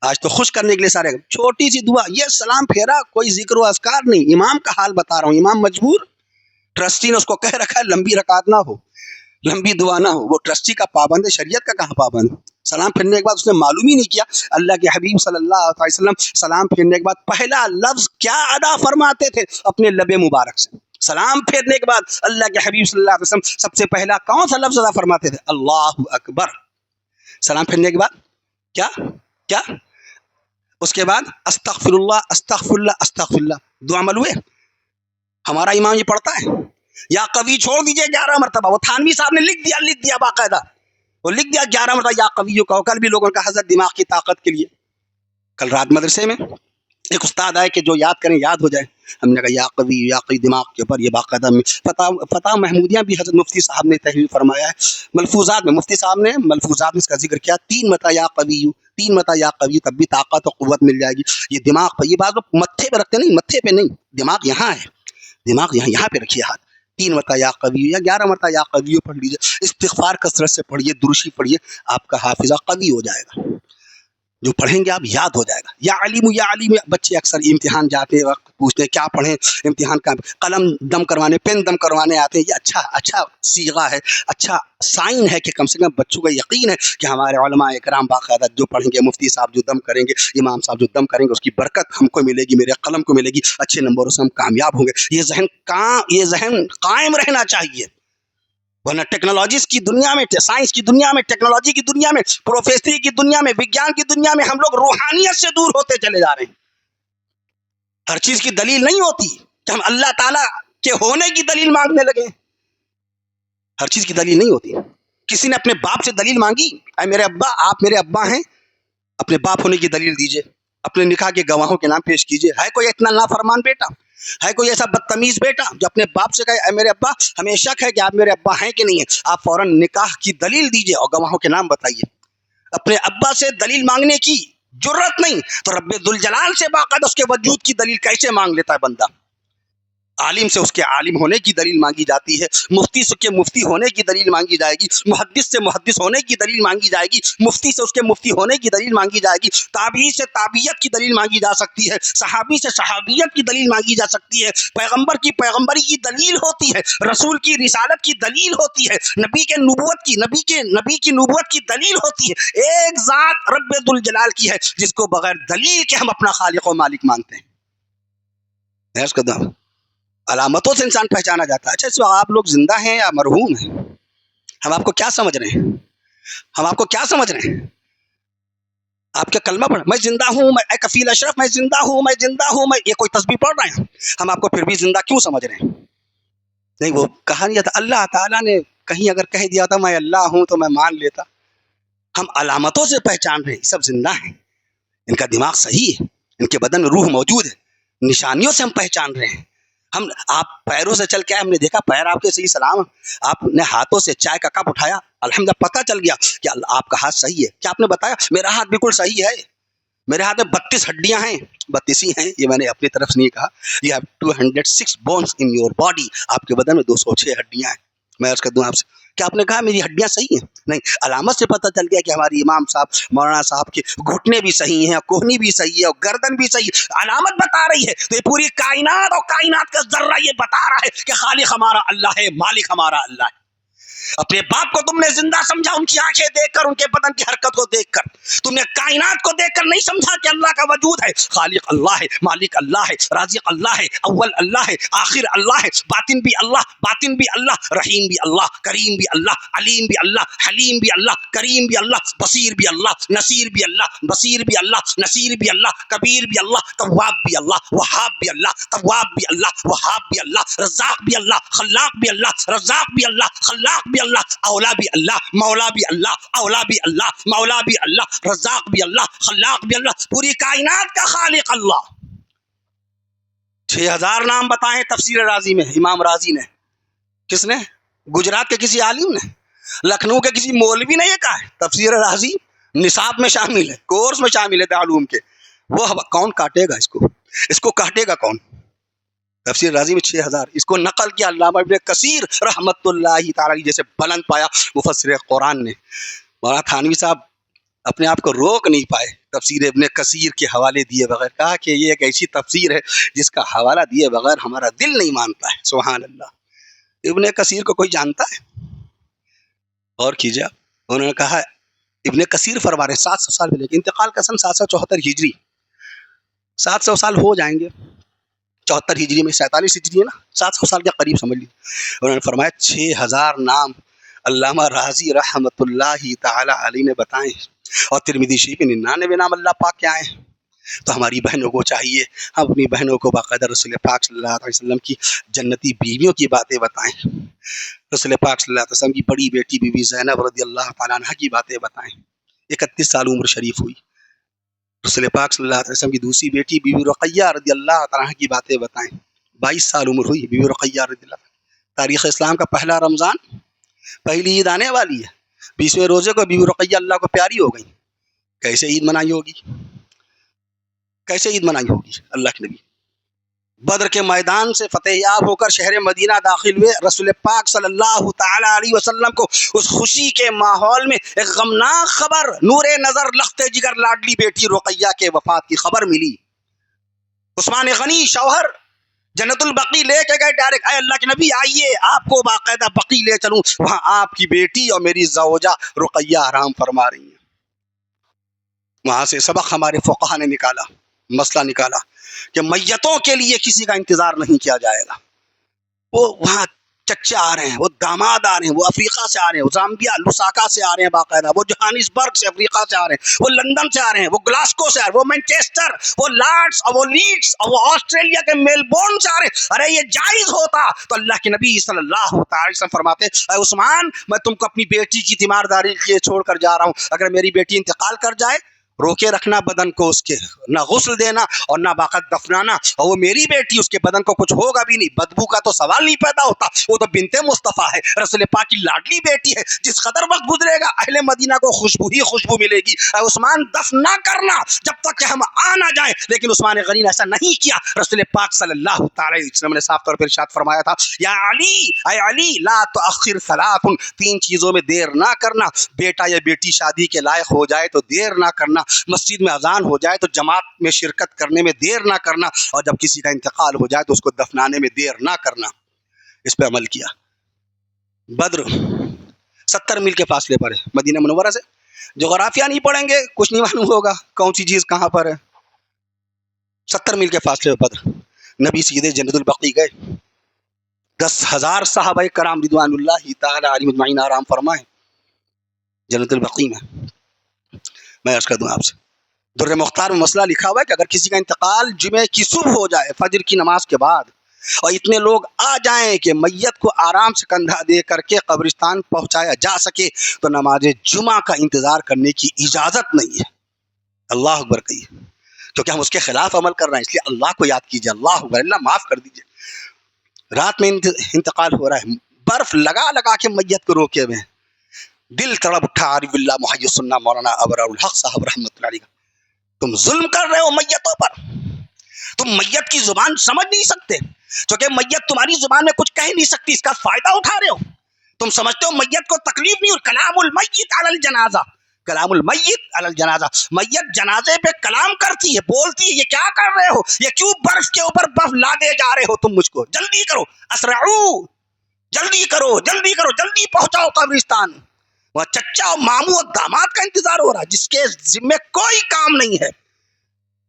آج تو خوش کرنے کے لیے سارے چھوٹی سی دعا، یہ سلام پھیرا، کوئی ذکر و اذکار نہیں، امام کا حال بتا رہا ہوں، امام مجبور، ٹرسٹی نے اس کو کہہ رکھا ہے لمبی رکعت نہ ہو، لمبی دعا نہ ہو، وہ ٹرسٹی کا پابند ہے، شریعت کا کہاں پابند ہے؟ سلام پھیرنے کے بعد اس نے معلوم ہی نہیں کیا اللہ کے حبیب صلی اللہ علیہ وسلم سلام پھیرنے کے بعد پہلا لفظ کیا ادا فرماتے تھے اپنے لب مبارک سے؟ سلام پھیرنے کے بعد اللہ کے حبیب صلی اللہ علیہ وسلم سب سے پہلا کون سا لفظ ادا فرماتے تھے؟ اللہ اکبر۔ سلام پھیرنے کے بعد کیا کیا؟ اس کے بعد استغفر اللہ استغفر اللہ استغفر اللہ، دعا ملوے۔ ہمارا امام یہ پڑھتا ہے، یا قوی چھوڑ دیجئے 11 مرتبہ، وہ تھانوی صاحب نے لکھ دیا باقاعدہ، وہ لکھ دیا 11 مرتبہ یا قوی کو۔ کل بھی لوگوں کا حضرت دماغ کی طاقت کے لیے، کل رات مدرسے میں ایک استاد آئے کہ جو یاد کریں یاد ہو جائے، ہم نے کہا یا قوی دماغ کے اوپر یہ باقاعدہ فتح محمودیاں بھی حضرت مفتی صاحب نے تحریر فرمایا ہے، ملفوظات میں مفتی صاحب نے ملفوظات میں اس کا ذکر کیا، 3 مرتبہ یا قوی، 3 مرتبہ یا قوی، تب بھی طاقت و قوت مل جائے گی۔ یہ دماغ پہ، یہ بات لوگ متھے پہ رکھتے نہیں، متھے پہ نہیں، دماغ یہاں ہے، دماغ یہاں پہ رکھیے ہاتھ، 3 مرتبہ یا قوی یا 11 مرتبہ یا قوی پڑھ لیجیے، استغفار کثرت سے پڑھیے، درشی پڑھیے، آپ کا حافظہ قوی ہو جائے گا، جو پڑھیں گے آپ یاد ہو جائے گا۔ یا علیم، بچے اکثر امتحان جاتے وقت پوچھتے ہیں کیا پڑھیں، امتحان کا قلم دم کروانے، پین دم کروانے آتے ہیں، یہ اچھا صیغہ ہے، اچھا سائن ہے کہ کم سے کم بچوں کا یقین ہے کہ ہمارے علماء اکرام باقاعدہ جو پڑھیں گے، مفتی صاحب جو دم کریں گے، امام صاحب جو دم کریں گے، اس کی برکت ہم کو ملے گی، میرے قلم کو ملے گی، اچھے نمبروں سے ہم کامیاب ہوں گے۔ یہ ذہن قائم رہنا چاہیے، ورنہ ٹیکنالوجیز کی دنیا میں، سائنس کی دنیا میں، ٹیکنالوجی کی دنیا میں، پروفیسری کی دنیا میں، وگیان کی دنیا میں ہم لوگ روحانیت سے دور ہوتے چلے جا رہے ہیں۔ ہر چیز کی دلیل نہیں ہوتی کہ ہم اللہ تعالیٰ کے ہونے کی دلیل مانگنے لگے، ہر چیز کی دلیل نہیں ہوتی۔ کسی نے اپنے باپ سے دلیل مانگی، اے میرے ابا، آپ میرے ابا ہیں، اپنے باپ ہونے کی دلیل دیجئے، اپنے نکاح کے گواہوں کے نام پیش کیجئے۔ ہے کوئی اتنا نافرمان بیٹا، ہے کوئی ایسا بدتمیز بیٹا جو اپنے باپ سے کہے اے میرے ابا، ہمیں شک ہے کہ آپ میرے ابا ہیں کہ نہیں ہیں، آپ فوراً نکاح کی دلیل دیجئے اور گواہوں کے نام بتائیے۔ اپنے ابا سے دلیل مانگنے کی جرت نہیں تو رب ذوالجلال سے باقاعدہ اس کے وجود کی دلیل کیسے مانگ لیتا ہے بندہ؟ عالم سے اس کے عالم ہونے کی دلیل مانگی جاتی ہے، مفتی سے اس کے مفتی ہونے کی دلیل مانگی جائے گی، محدث سے محدث ہونے کی دلیل مانگی جائے گی، مفتی سے اس کے مفتی ہونے کی دلیل مانگی جائے گی، تابعی سے تابعیت کی دلیل مانگی جا سکتی ہے، صحابی سے صحابیت کی دلیل مانگی جا سکتی ہے، پیغمبر کی پیغمبری کی دلیل ہوتی ہے، رسول کی رسالت کی دلیل ہوتی ہے، نبی کی نبوت کی دلیل ہوتی ہے۔ ایک ذات رب ذوالجلال کی ہے جس کو بغیر دلیل کے ہم اپنا خالق و مالک مانتے ہیں۔ علامتوں سے انسان پہچانا جاتا ہے۔ اچھا اس وقت آپ لوگ زندہ ہیں یا مرحوم ہیں؟ ہم آپ کو کیا سمجھ رہے ہیں؟ ہم آپ کو کیا سمجھ رہے ہیں؟ آپ کیا کلمہ پڑھ، میں زندہ ہوں، میں اے کفیل اشرف، میں زندہ ہوں، میں زندہ ہوں، میں، یہ کوئی تسبیح پڑھ رہے ہیں؟ ہم آپ کو پھر بھی زندہ کیوں سمجھ رہے ہیں؟ نہیں، وہ کہا نہیں جاتا، اللہ تعالیٰ نے کہیں اگر کہہ دیا تھا میں اللہ ہوں تو میں مان لیتا۔ ہم علامتوں سے پہچان رہے ہیں، سب زندہ ہیں، ان کا دماغ صحیح ہے، ان کے بدن میں روح موجود ہے، نشانیوں سے ہم پہچان رہے ہیں۔ آپ پیروں سے چل کے آئے، ہم نے دیکھا پیر آپ کے صحیح سلام، آپ نے ہاتھوں سے چائے کا کپ اٹھایا، الحمدللہ پتہ چل گیا کہ آپ کا ہاتھ صحیح ہے۔ کیا آپ نے بتایا میرا ہاتھ بالکل صحیح ہے، میرے ہاتھ میں 32 ہڈیاں ہیں، 32 ہی ہیں، یہ میں نے اپنی طرف سے نہیں کہا، you have 206 bones in your body، آپ کے بدن میں 206 ہڈیاں ہیں۔ میں عرض کر دوں آپ سے، کیا آپ نے کہا میری ہڈیاں صحیح ہیں؟ نہیں، علامت سے پتہ چل گیا کہ ہماری امام صاحب مولانا صاحب کے گھٹنے بھی صحیح ہیں، کوہنی بھی صحیح ہے، اور گردن بھی صحیح ہے، علامت بتا رہی ہے۔ تو یہ پوری کائنات اور کائنات کا ذرہ یہ بتا رہا ہے کہ خالق ہمارا اللہ ہے، مالک ہمارا اللہ ہے۔ اپنے باپ کو تم نے زندہ سمجھا ان کی آنکھیں دیکھ کر، ان کے بدن کی حرکت کو دیکھ کر، تم نے کائنات کو دیکھ کر نہیں سمجھا کہ اللہ کا وجود ہے۔ خالق اللہ ہے، مالک اللہ ہے، رازق اللہ ہے، اول اللہ ہے، آخر اللہ ہے، باطن بھی اللہ، رحیم بھی اللہ، کریم بھی اللہ، علیم بھی اللہ، حلیم بھی اللہ، کریم بھی اللہ، بصیر بھی اللہ، نصیر بھی اللہ، بصیر بھی اللہ، نصیر بھی اللہ، کبیر بھی اللہ، تواب بھی اللہ، وہاب بھی اللہ، تواب بھی اللہ، وہاب بھی اللہ، رزاق بھی اللہ، خلاق بھی اللہ، رزاق بھی اللہ، خلاق بھی اللہ، اولا بھی اللہ، مولا بھی اللہ، اولا بھی اللہ، مولا بھی اللہ، رزاق بھی اللہ، خلاق بھی اللہ، پوری کائنات کا خالق اللہ۔ 6,000 نام بتائیں تفسیر رازی میں امام رازی نے. کس نے؟ گجرات کے کسی عالم نے, لکھنؤ کے کسی مولوی نے یہ کہا ہے تفسیر رازی نصاب میں شامل ہے, کورس میں شامل ہے تعلوم کے. وہ کون کاٹے گا اس کو کاٹے گا کون؟ تفسیر رازی میں 6,000. اس کو نقل کیا علامہ ابن کثیر رحمت اللہ تعالی جیسے بلند پایا مفسر قرآن نے. مولانا تھانوی صاحب اپنے آپ کو روک نہیں پائے تفسیر ابن کثیر کے حوالے دیے بغیر. کہا کہ یہ ایک ایسی تفسیر ہے جس کا حوالہ دیے بغیر ہمارا دل نہیں مانتا ہے. سبحان اللہ. ابن کثیر کو کوئی جانتا ہے؟ اور کیجیے. انہوں نے کہا ابن کثیر فرما رہے 700 سال پہلے, انتقال کا سن 774 ہجری, 700 سال ہو جائیں گے. 74 ہجری میں 47 ہجری ہے نا, 700 سال کے قریب سمجھ لیجیے. انہوں نے فرمایا 6,000 نام علامہ رازی رحمت اللہ تعالی علیہ نے بتائے, اور ترمذی شریف میں 99 نام اللہ پاک کے آئے ہیں. تو ہماری بہنوں کو چاہیے ہم اپنی بہنوں کو باقاعدہ رسول پاک صلی اللہ علیہ وسلم کی جنتی بیویوں کی باتیں بتائیں, رسول پاک صلی اللہ علیہ وسلم کی بڑی بیٹی بی بی زینب رضی اللہ تعالیٰ عنہ کی باتیں بتائیں. 31 سال عمر شریف ہوئی. رسول پاک صلی اللہ علیہ وسلم کی دوسری بیٹی بی بی رقیہ رضی اللہ تعالیٰ عنہ کی باتیں بتائیں. 22 سال عمر ہوئی بی بی رقیہ رضی اللہ. تاریخ اسلام کا پہلا رمضان, پہلی عید آنے والی ہے, 20ویں روزے کو بی بی رقیہ اللہ کو پیاری ہو گئی. کیسے عید منائی ہوگی, کیسے عید منائی ہوگی؟ اللہ کے نبی بدر کے میدان سے فتح یاب ہو کر شہر مدینہ داخل ہوئے. رسول پاک صلی اللہ تعالی علیہ وسلم کو اس خوشی کے ماحول میں ایک غمناک خبر, نور نظر لخت جگر لاڈلی بیٹی رقیہ کے وفات کی خبر ملی. عثمان غنی شوہر جنت البقیع لے کے گئے ڈائریکٹ. اے اللہ کے نبی آئیے آپ کو باقاعدہ بقیع لے چلوں, وہاں آپ کی بیٹی اور میری زوجہ رقیہ آرام فرما رہی ہیں. وہاں سے سبق ہمارے فقہا نے نکالا, مسئلہ نکالا کہ میتوں کے لیے کسی کا انتظار نہیں کیا جائے گا. وہ وہاں چچا آ رہے ہیں, وہ داماد آ رہے ہیں, وہ افریقہ سے آ رہے ہیں, وہ زامبیا لوساکا سے آ رہے ہیں باقاعدہ, وہ جوہانسبرگ سے افریقہ سے آ رہے ہیں, وہ لندن سے آ رہے ہیں, وہ گلاسکو سے آ رہے ہیں, وہ مینچسٹر, وہ لارڈس اور وہ لیڈس اور وہ آسٹریلیا کے میلبورن سے آ رہے ہیں. ارے یہ جائز ہوتا تو اللہ کے نبی صلی اللہ تعالی وسلم فرماتے اے عثمان میں تم کو اپنی بیٹی کی تیمارداری کے لیے چھوڑ کر جا رہا ہوں, اگر میری بیٹی انتقال کر جائے روکے رکھنا بدن کو, اس کے نہ غسل دینا اور نہ باقاعدہ دفنانا. اور وہ میری بیٹی, اس کے بدن کو کچھ ہوگا بھی نہیں, بدبو کا تو سوال نہیں پیدا ہوتا, وہ تو بنت مصطفیٰ ہے, رسول پاک کی لاڈلی بیٹی ہے. جس قدر وقت گزرے گا اہل مدینہ کو خوشبو ہی خوشبو ملے گی. اے عثمان دفن نہ کرنا جب تک کہ ہم آ نہ جائیں. لیکن عثمان غنی نے ایسا نہیں کیا. رسول پاک صلی اللہ تعالی علیہ وسلم نے صاف طور پر ارشاد فرمایا تھا یا علی, اے علی لا تؤخر ثلاث, 3 چیزوں میں دیر نہ کرنا. بیٹا یا بیٹی شادی کے لائق ہو جائے تو دیر نہ کرنا, مسجد میں اذان ہو جائے تو جماعت میں شرکت کرنے میں دیر نہ کرنا, اور جب کسی کا انتقال ہو جائے تو اس کو دفنانے میں دیر نہ کرنا. اس پہ عمل کیا. بدر 70 میل کے فاصلے پر ہے مدینہ منورہ سے. جغرافیہ نہیں پڑھیں گے کچھ نہیں معلوم ہوگا کون سی چیز کہاں پر ہے. 70 میل کے فاصلے پر بدر. نبی سیدھے جنت البقیع گئے. 10,000 صحابہ کرام رضوان اللہ تعالی علیہم اجمعین آرام فرمائے جنت البقیع میں. میں عرض کر دوں آپ سے, در مختار میں مسئلہ لکھا ہوا ہے کہ اگر کسی کا انتقال جمعہ کی صبح ہو جائے فجر کی نماز کے بعد, اور اتنے لوگ آ جائیں کہ میت کو آرام سے کندھا دے کر کے قبرستان پہنچایا جا سکے, تو نماز جمعہ کا انتظار کرنے کی اجازت نہیں ہے. اللہ اکبر کہیے, کیونکہ ہم اس کے خلاف عمل کر رہے ہیں, اس لیے اللہ کو یاد کیجیے. اللہ اکبر, اللہ معاف کر دیجیے. رات میں انتقال ہو رہا ہے, برف لگا لگا کے میت کو روکے ہوئے ہیں. دل تڑپ اٹھا عارف اللہ محی السنہ مولانا ابرار الحق صاحب رحمۃ اللہ علیہ. تم ظلم کر رہے ہو میتوں پر. تم میت کی زبان سمجھ نہیں سکتے, کیونکہ میت تمہاری زبان میں کچھ کہہ نہیں سکتی, اس کا فائدہ اٹھا رہے ہو. تم سمجھتے ہو میت کو تکلیف نہیں, اور کلام المیت علی الجنازہ, کلام المیت علی الجنازہ, میت جنازے پہ کلام کرتی ہے, بولتی ہے. یہ کیا کر رہے ہو, یہ کیوں برف کے اوپر برف لادے جا رہے ہو تم مجھ کو. جلدی کرو, اسرعو, جلدی کرو, جلدی کرو, جلدی پہنچاؤ قبرستان. وہ چچا اور ماموں اور داماد کا انتظار ہو رہا ہے جس کے ذمہ کوئی کام نہیں ہے.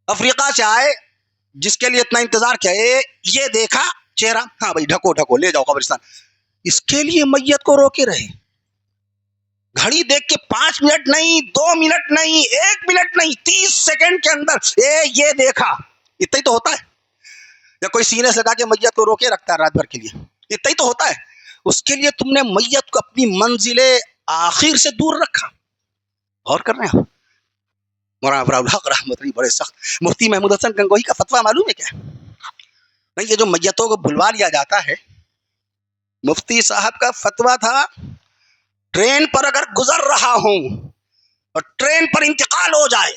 افریقہ سے آئے جس کے لیے اتنا انتظار کیا, یہ دیکھا چہرہ, ہاں بھائی ڈھکو ڈھکو لے جاؤ قبرستان. اس کے لیے میت کو روکے رہے. گھڑی دیکھ کے 5 منٹ نہیں, 2 منٹ نہیں, 1 منٹ نہیں, 30 سیکنڈ کے اندر یہ دیکھا. اتنا ہی تو ہوتا ہے. یا کوئی سینے سے لگا کے میت کو روکے رکھتا ہے رات بھر کے لیے, اتنا ہی تو ہوتا ہے. اس کے لیے تم نے میت کو اپنی منزل آخر سے دور رکھا. غور کر رہے ہیں مولانا ابرار الحق رحمۃ اللہ بڑے سخت. مفتی محمود حسن گنگوہی کا فتویٰ معلوم ہے کیا؟ نہیں، یہ جو میتوں کو بلوا لیا جاتا ہے، مفتی صاحب کا فتویٰ تھا ٹرین پر اگر گزر رہا ہوں اور ٹرین پر انتقال ہو جائے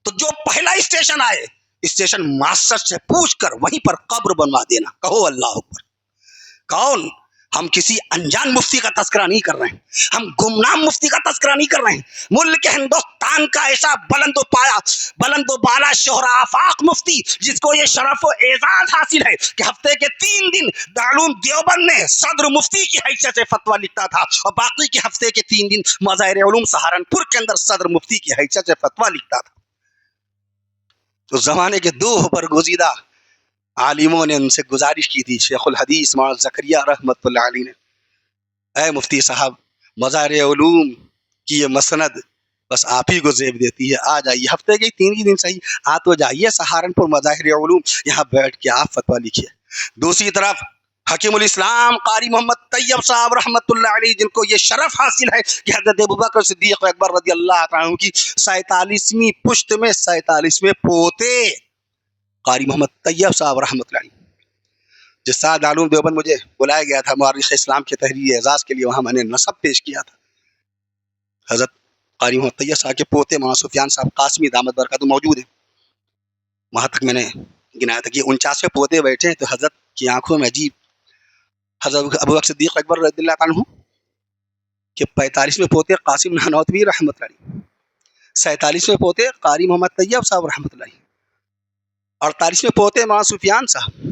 تو جو پہلا اسٹیشن آئے اسٹیشن ماسٹر سے پوچھ کر وہیں پر قبر بنوا دینا. کہو اللہ اکبر. کون؟ ہم کسی انجان مفتی کا تذکرہ نہیں کر رہے ہیں، ہم گمنام مفتی کا تذکرہ نہیں کر رہے ہیں. ملک ہندوستان کا ایسا بلند و بالا شہرا آفاق مفتی جس کو یہ شرف و اعزاز حاصل ہے کہ ہفتے کے 3 دن دارالعلوم دیوبند میں صدر مفتی کی حیثیت سے فتویٰ لکھتا تھا، اور باقی کے ہفتے کے 3 دن مظاہر علوم سہارنپور کے اندر صدر مفتی کی حیثیت سے فتویٰ لکھتا تھا. تو زمانے کے 2 برگزیدہ عالموں نے ان سے گزارش کی تھی، شیخ الحدیث مولانا زکریا رحمت اللہ علیہ نے، اے مفتی صاحب مظاہر علوم کی یہ مسند بس آپ ہی کو زیب دیتی ہے، آ جائیے ہفتے کے 3 دن صحیح آ تو جائیے سہارنپور مظاہر علوم، یہاں بیٹھ کے آپ فتویٰ لکھیے. دوسری طرف حکیم الاسلام قاری محمد طیب صاحب رحمت اللہ علیہ، جن کو یہ شرف حاصل ہے کہ حضرت ابوبکر صدیق اکبر رضی اللہ عنہ کی 47ویں پشت میں 47ویں پوتے قاری محمد طیب صاحب رحمت اللہ علیہ، جس سال دارالعلوم دیوبند مجھے بلایا گیا تھا مورخ اسلام کے تحریر اعزاز کے لیے، وہاں میں نے نسب پیش کیا تھا. حضرت قاری محمد طیب صاحب کے پوتے مولانا سفیان صاحب قاسمی دامت برکاتہ موجود ہیں. وہاں تک میں نے گنایا تھا کہ 49ویں پوتے بیٹھے تو حضرت کی آنکھوں میں عجیب، حضرت ابوبکر صدیق اکبر رضی اللہ عنہ کہ 45ویں پوتے قاسم نانوتوی رحمت اللہ علیہ، 47ویں پوتے قاری محمد طیب صاحب رحمت اللہ علیہ، 48ویں پوتے مولانا سفیان صاحب،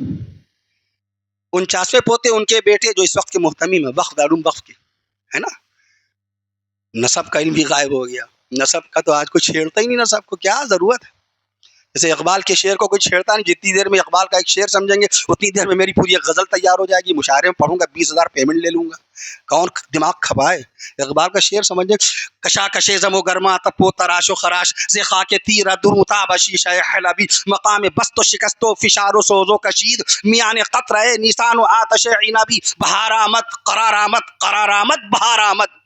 49ویں پوتے ان کے بیٹے جو اس وقت کے محتمم ہیں وقف دارالعلوم وقف کے، ہے نا. نسب کا علم بھی غائب ہو گیا. نسب کا تو آج کوئی چھیڑتا ہی نہیں، نسب کو کیا ضرورت ہے. جیسے اقبال کے شعر کو کوئی چھیڑتا نہیں، جتنی دیر میں اقبال کا ایک شعر سمجھیں گے اتنی دیر میں میری پوری ایک غزل تیار ہو جائے گی، مشاعرے میں پڑھوں گا 20,000 پیمنٹ لے لوں گا. کون دماغ کھپائے؟ اقبال کا شعر سمجھیں، کشا کشے زم و گرما تپو تراش و خراش زخا کے تیرا درمتا بشیشہ حلبی مقام بست و شکست و فشار و سوز و کشید میان قطرہ نیسان و آتش عنبی بہار آمد قرار آمد قرار آمد بہار آمد.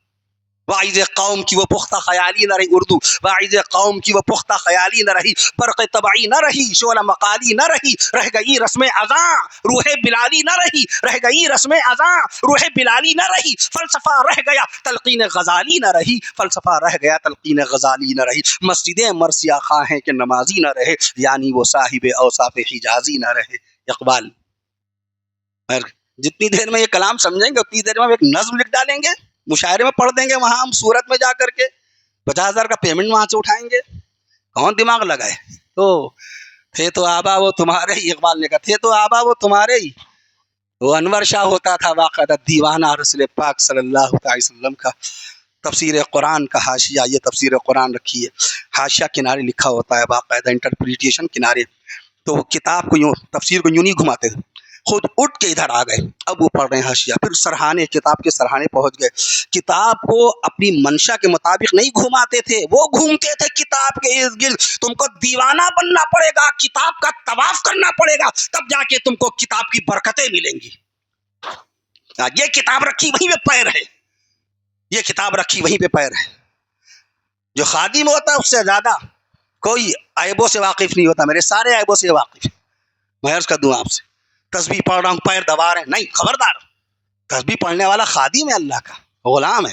واعظ قوم کی وہ پختہ خیالی نہ رہی، اردو واعظ قوم کی وہ پختہ خیالی نہ رہی، برق طبعی نہ رہی، شعلہ مقالی نہ رہی، رہ گئی رسم اذاں روح بلالی نہ رہی، رہ گئی رسم اذاں روح بلالی نہ رہی، فلسفہ رہ گیا تلقین غزالی نہ رہی، فلسفہ رہ گیا تلقین غزالی نہ رہی، مسجدیں مرثیہ خواہ ہیں کہ نمازی نہ رہے، یعنی وہ صاحب اوصاف حجازی نہ رہے. اقبال. جتنی دیر میں یہ کلام سمجھیں گے اتنی دیر میں ہم ایک نظم لکھ ڈالیں گے، مشاعرے میں پڑھ دیں گے، وہاں ہم صورت میں جا کر کے 50,000 کا پیمنٹ وہاں سے اٹھائیں گے. کون دماغ لگائے؟ تو تھے تو آبا وہ تمہارے ہی، اقبال نے کہا تھے تو آبا وہ تمہارے ہی. وہ انور شاہ ہوتا تھا باقاعدہ دیوانہ رسول پاک صلی اللہ علیہ وسلم کا. تفسیر قرآن کا حاشیہ، یہ تفسیر قرآن رکھی ہے، حاشیہ کنارے لکھا ہوتا ہے باقاعدہ انٹرپریٹیشن کنارے. تو وہ کتاب کو یوں تفسیر کو یوں نہیں گھماتے تھے، خود اٹھ کے ادھر آ گئے، اب وہ پڑھ رہے ہیں حاشیہ، پھر سرحانے کتاب کے سرحانے پہنچ گئے. کتاب کو اپنی منشا کے مطابق نہیں گھماتے تھے، وہ گھومتے تھے کتاب کے ارد گرد. تم کو دیوانہ بننا پڑے گا، کتاب کا طواف کرنا پڑے گا، تب جا کے تم کو کتاب کی برکتیں ملیں گی. یہ کتاب رکھی وہیں پہ پیر ہے، یہ کتاب رکھی وہیں پہ پیر ہے. جو خادم ہوتا ہے اس سے زیادہ کوئی عیبوں سے واقف نہیں ہوتا. میرے سارے عیبوں سے واقف ہے، میں عرض کر دوں آپ سے. تسبیح پڑھ رہا ہوں پیر دبا رہے ہیں، نہیں، خبردار. تسبیح پڑھنے والا خادم ہے، اللہ کا غلام ہے.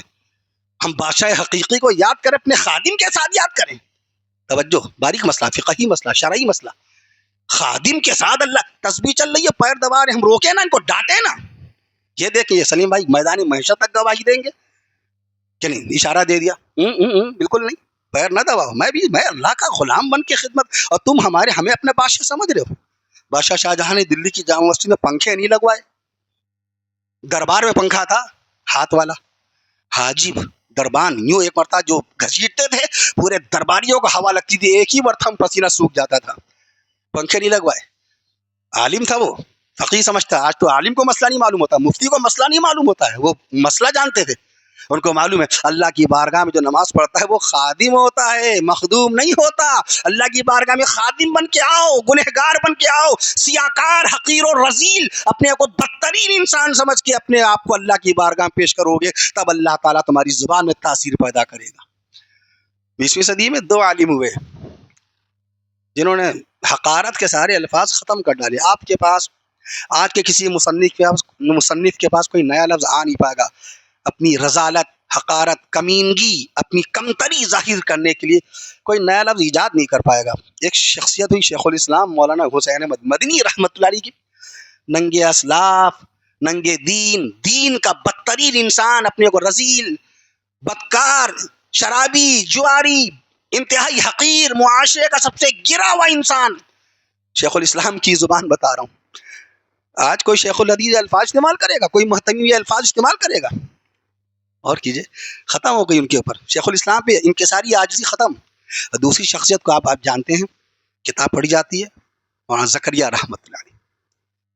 ہم بادشاہ حقیقی کو یاد کریں، اپنے خادم کے ساتھ یاد کریں. توجہ، باریک مسئلہ، فقہی مسئلہ، شرعی مسئلہ. خادم کے ساتھ اللہ تسبیح چل رہی ہے، پیر دبا رہے ہیں، ہم روکے نا، ان کو ڈانٹے نا. یہ دیکھیں، یہ سلیم بھائی میدان معیشت تک گواہی دیں گے کہ نہیں؟ اشارہ دے دیا، بالکل نہیں، پیر نہ دباؤ. میں اللہ کا غلام بن کے خدمت، اور تم ہمیں اپنے بادشاہ سمجھ رہے ہو. بادشاہ شاہجہاں نے دلی کی جامع مسجد میں پنکھے نہیں لگوائے. دربار میں پنکھا تھا ہاتھ والا، حاجب دربان یوں ایک مرتبہ جو گھسیٹتے تھے پورے درباریوں کو ہوا لگتی تھی، ایک ہی مرتبہ پسینہ سوکھ جاتا تھا. پنکھے نہیں لگوائے. عالم تھا وہ، فقیہ سمجھتا. آج تو عالم کو مسئلہ نہیں معلوم ہوتا، مفتی کو مسئلہ نہیں معلوم ہوتا ہے، وہ مسئلہ جانتے تھے. ان کو معلوم ہے اللہ کی بارگاہ میں جو نماز پڑھتا ہے وہ خادم ہوتا ہے، مخدوم نہیں ہوتا. اللہ کی بارگاہ میں خادم بن کے آؤ، گنہگار بن کے آؤ، سیاکار، حقیر و رذیل، اپنے کو بدترین انسان سمجھ کے اپنے آپ کو اللہ کی بارگاہ میں پیش کرو گے، تب اللہ تعالیٰ تمہاری زبان میں تاثیر پیدا کرے گا. 20ویں صدی میں 2 عالم ہوئے جنہوں نے حقارت کے سارے الفاظ ختم کر ڈالے. آپ کے پاس آج کے کسی مصنف کے پاس کوئی نیا لفظ آ نہیں پائے گا اپنی رذالت، حقارت، کمینگی، اپنی کمتری ظاہر کرنے کے لیے کوئی نیا لفظ ایجاد نہیں کر پائے گا۔ ایک شخصیت ہوئی شیخ الاسلام مولانا حسین احمد مدنی رحمۃ اللہ علیہ کی، ننگے اسلاف، ننگے دین کا بدترین انسان، اپنے کو رذیل، بدکار، شرابی، جواری، انتہائی حقیر، معاشرے کا سب سے گرا ہوا انسان، شیخ الاسلام کی زبان بتا رہا ہوں۔ آج کوئی شیخ الحدیث الفاظ استعمال کرے گا، کوئی محتمی الفاظ استعمال کرے گا، اور کیجئے ختم ہو گئی ان کے اوپر شیخ الاسلام پہ انکساری عاجزی ختم۔ دوسری شخصیت کو آپ جانتے ہیں، کتاب پڑھی جاتی ہے، مولانا زکریا رحمۃ اللہ علیہ،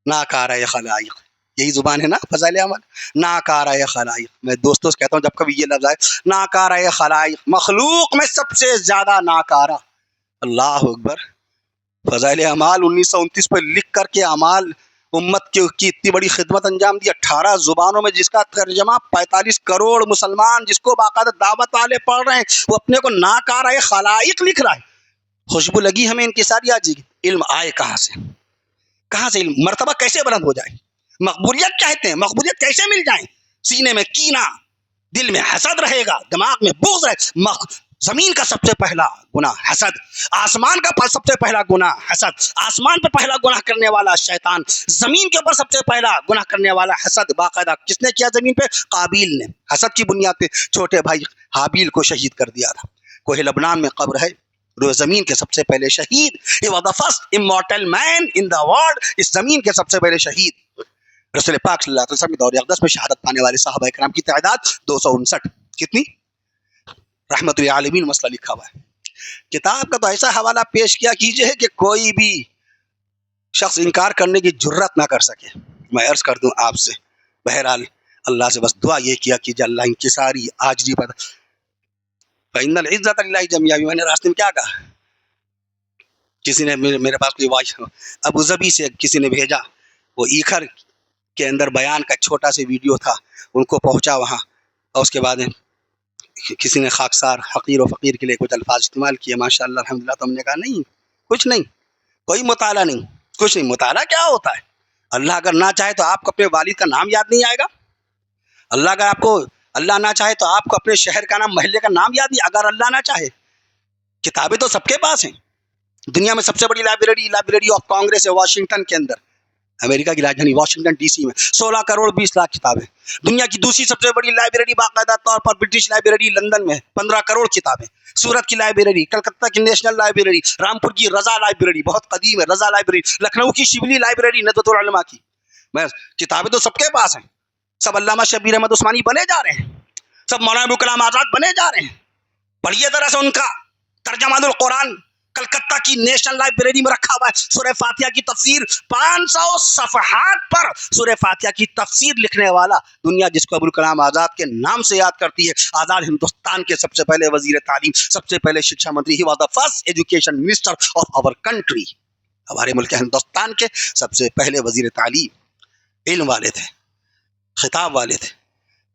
ناکارہ خلائق، یہی زبان ہے نا فضائل اعمال، ناکارہ خلائق۔ میں دوستوں سے کہتا ہوں جب کبھی یہ لفظ آئے، ناکارہ خلائق، مخلوق میں سب سے زیادہ ناکارہ، اللہ اکبر۔ فضائل اعمال 1929 پہ لکھ کر کے اعمال امت کی اتنی بڑی خدمت انجام دی، 18 زبانوں میں، جس کا ترجمہ 45 کروڑ مسلمان جس کو باقاعدہ دعوت والے پڑھ رہے ہیں، وہ اپنے کو ناکارہ خلائق لکھ رہا ہے۔ خوشبو لگی ہمیں انکساری عاجزی کی، علم آئے کہاں سے علم، مرتبہ کیسے بلند ہو جائے، مقبولیت کہتے ہیں، مقبولیت کیسے مل جائے، سینے میں کینہ، دل میں حسد رہے گا، دماغ میں بغض رہے، زمین کا سب سے پہلا گناہ حسد، آسمان کا سب سے پہلا گناہ حسد، آسمان پہ پہلا گناہ کرنے والا شیطان، زمین کے اوپر سب سے پہلا گناہ کرنے والا حسد، باقاعدہ کس نے کیا زمین پہ؟ قابیل نے، حسد کی بنیاد پہ چھوٹے بھائی حابیل کو شہید کر دیا تھا۔ کوہ لبنان میں قبر ہے، روئے زمین کے سب سے پہلے شہید، he was the first immortal man in the world، اس زمین کے سب سے پہلے شہید۔ رسول پاک صلی اللہ علیہ وسلم دور اقدس میں شہادت پانے والے صحابہ کرام کی تعداد 259، کتنی؟ رحمت العالمین مسئلہ لکھا ہوا ہے۔ کتاب کا تو ایسا حوالہ پیش کیا کیجئے کہ کوئی بھی شخص انکار کرنے کی جرت نہ کر سکے۔ میں عرض کر دوں آپ سے، بہرحال اللہ سے بس دعا یہ کیا کیجئے، اللہ انکساری عاجزی پر، فإن العزت للہ جميعا، میں نے راستے میں کیا کہا، کسی نے میرے پاس کوئی وائس ابو ظبی سے کسی نے بھیجا، وہ ایکھر کے اندر بیان کا چھوٹا سا ویڈیو تھا، ان کو پہنچا وہاں، اور اس کے بعد کسی نے خاکسار حقیر و فقیر کے لیے کچھ الفاظ استعمال کیے، ماشاءاللہ الحمدللہ۔ تو ہم نے کہا نہیں، کچھ نہیں، کوئی مطالعہ نہیں، کچھ نہیں۔ مطالعہ کیا ہوتا ہے؟ اللہ اگر نہ چاہے تو آپ کو اپنے والد کا نام یاد نہیں آئے گا، اللہ نہ چاہے تو آپ کو اپنے شہر کا نام، محلے کا نام یاد نہیں، اگر اللہ نہ چاہے۔ کتابیں تو سب کے پاس ہیں، دنیا میں سب سے بڑی لائبریری آف کانگریس ہے واشنگٹن کے اندر، امریکہ کی راجدھانی واشنگٹن ڈی سی میں 16 کروڑ 20 لاکھ کتابیں۔ دنیا کی دوسری سب سے بڑی لائبریری باقاعدہ طور پر برٹش لائبریری لندن میں 15 کروڑ کتابیں۔ سورت کی لائبریری، کلکتہ کی نیشنل لائبریری، رامپور کی رضا لائبریری بہت قدیم ہے، رضا لائبریری، لکھنؤ کی شبلی لائبریری ندوۃ العلماء کی۔ کتابیں تو سب کے پاس ہیں، سب علامہ شبیر احمد عثمانی بنے جا رہے ہیں، سب مولانا ابوالکلام آزاد بنے جا رہے ہیں۔ پڑھیے ذرا سے ان کا ترجمہ القرآن، کلکتہ کی نیشنل لائبریری میں رکھا ہوا ہے، سورہ فاتحہ کی تفسیر 500 صفحات پر سورہ فاتحہ کی تفسیر لکھنے والا، دنیا جس کو ابوالکلام آزاد کے نام سے یاد کرتی ہے، آزاد ہندوستان کے سب سے پہلے وزیر تعلیم، سب سے پہلے شکشا منتری، he was the first education minister of our country, ہمارے ملک ہندوستان کے سب سے پہلے وزیر تعلیم، علم والے تھے، خطاب والے تھے۔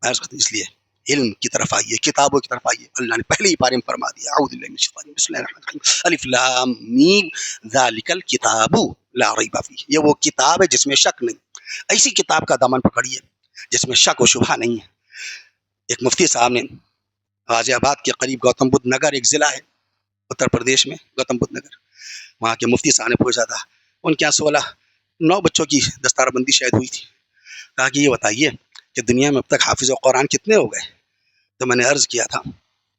اس لیے علم کی طرف آئیے، کتابوں کی طرف آئیے۔ اللہ نے پہلے ہی بارے میں فرما دیا، اعوذ باللہ من الشیطان بسم اللہ الرحمن الرحیم، الف لام میم ذالک الکتاب لا ریب فیہ، یہ وہ کتاب ہے جس میں شک نہیں۔ ایسی کتاب کا دامن پکڑیے جس میں شک و شبہ نہیں ہے۔ ایک مفتی صاحب نے غازی آباد کے قریب گوتم بدھ نگر ایک ضلع ہے اتر پردیش میں، گوتم بدھ نگر، وہاں کے مفتی صاحب نے پوچھا تھا، ان کے یہاں 9 بچوں کی دستار بندی شاید ہوئی تھی، کہا کہ یہ بتائیے کہ دنیا میں اب تک حافظ قرآن کتنے ہو گئے؟ تو میں نے عرض کیا تھا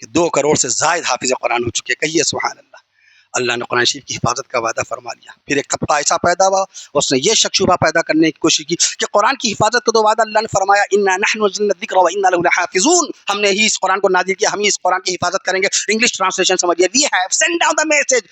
کہ 2 کروڑ سے زائد حافظ قرآن ہو چکے، کہیے سبحان اللہ۔ اللہ نے قرآن شریف کی حفاظت کا وعدہ فرما لیا۔ پھر ایک طبقہ ایسا پیدا ہوا، اس نے یہ شک شبہ پیدا کرنے کی کوشش کی کہ قرآن کی حفاظت کا تو وعدہ اللہ نے فرمایا، انا نحن نزلنا الذکر وانا له لحافظون، ہم نے ہی اس قرآن کو نازل کیا، ہم ہی اس قرآن کی حفاظت کریں گے۔ انگلش ٹرانسلیشن سمجھیے، we have sent down the message,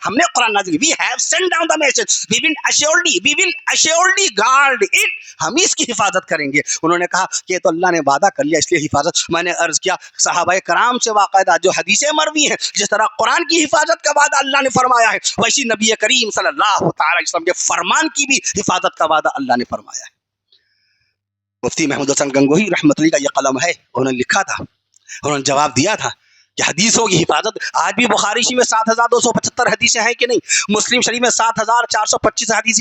ہم نے قرآن نازل کیا، we have sent down the message, we will assuredly guard it, ہم ہی اس کی حفاظت کریں گے۔ انہوں نے کہا کہ تو اللہ نے وعدہ کر لیا اس لیے حفاظت۔ میں نے عرض کیا صحابہ کرام سے باقاعدہ جو حدیثیں مروی ہیں، جس طرح قرآن کی حفاظت کا وعدہ اللہ نے فرمایا ہے، ویسی نبی کریم صلی اللہ تعالی علیہ وسلم کے فرمان کی بھی حفاظت کا وعدہ اللہ نے فرمایا ہے۔ مفتی محمود حسن گنگوہی رحمۃ اللہ کا یہ قلم ہے، انہوں نے لکھا تھا، انہوں نے جواب دیا تھا کہ حدیثوں کی حفاظت، آج بھی بخاری شریف میں 7275 حدیثیں ہیں کہ نہیں، مسلم شریف میں 7425 حدیث،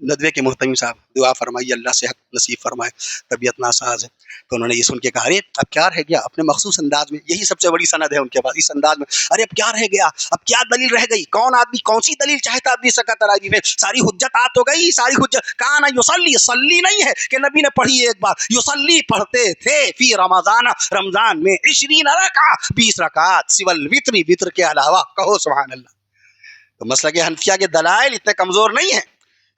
ندوے کے محتمی صاحب دعا فرمائیے اللہ صحت نصیب فرمائے، طبیعت ناساز ہے. تو انہوں نے یہ سن کے کہا ارے اب کیا رہ گیا، اپنے مخصوص انداز میں، یہی سب سے بڑی سند ہے ان کے پاس، اس انداز میں ارے اب کیا رہ گیا، اب کیا دلیل رہ گئی، کون آدمی کون سی دلیل چاہتا آدمی سکا تراجی میں، ساری حجت ہو گئی، ساری حجت. کانا یصلی، صلی نہیں ہے کہ نبی نے پڑھی ایک بار، یصلی پڑھتے تھے فی رمضان، رمضان میں 20 رکعت، 20 رکعت سوى الوتر، وطر کے علاوہ. کہو سبحان اللہ. تو مسلک حنفیہ کے دلائل اتنے کمزور نہیں ہیں،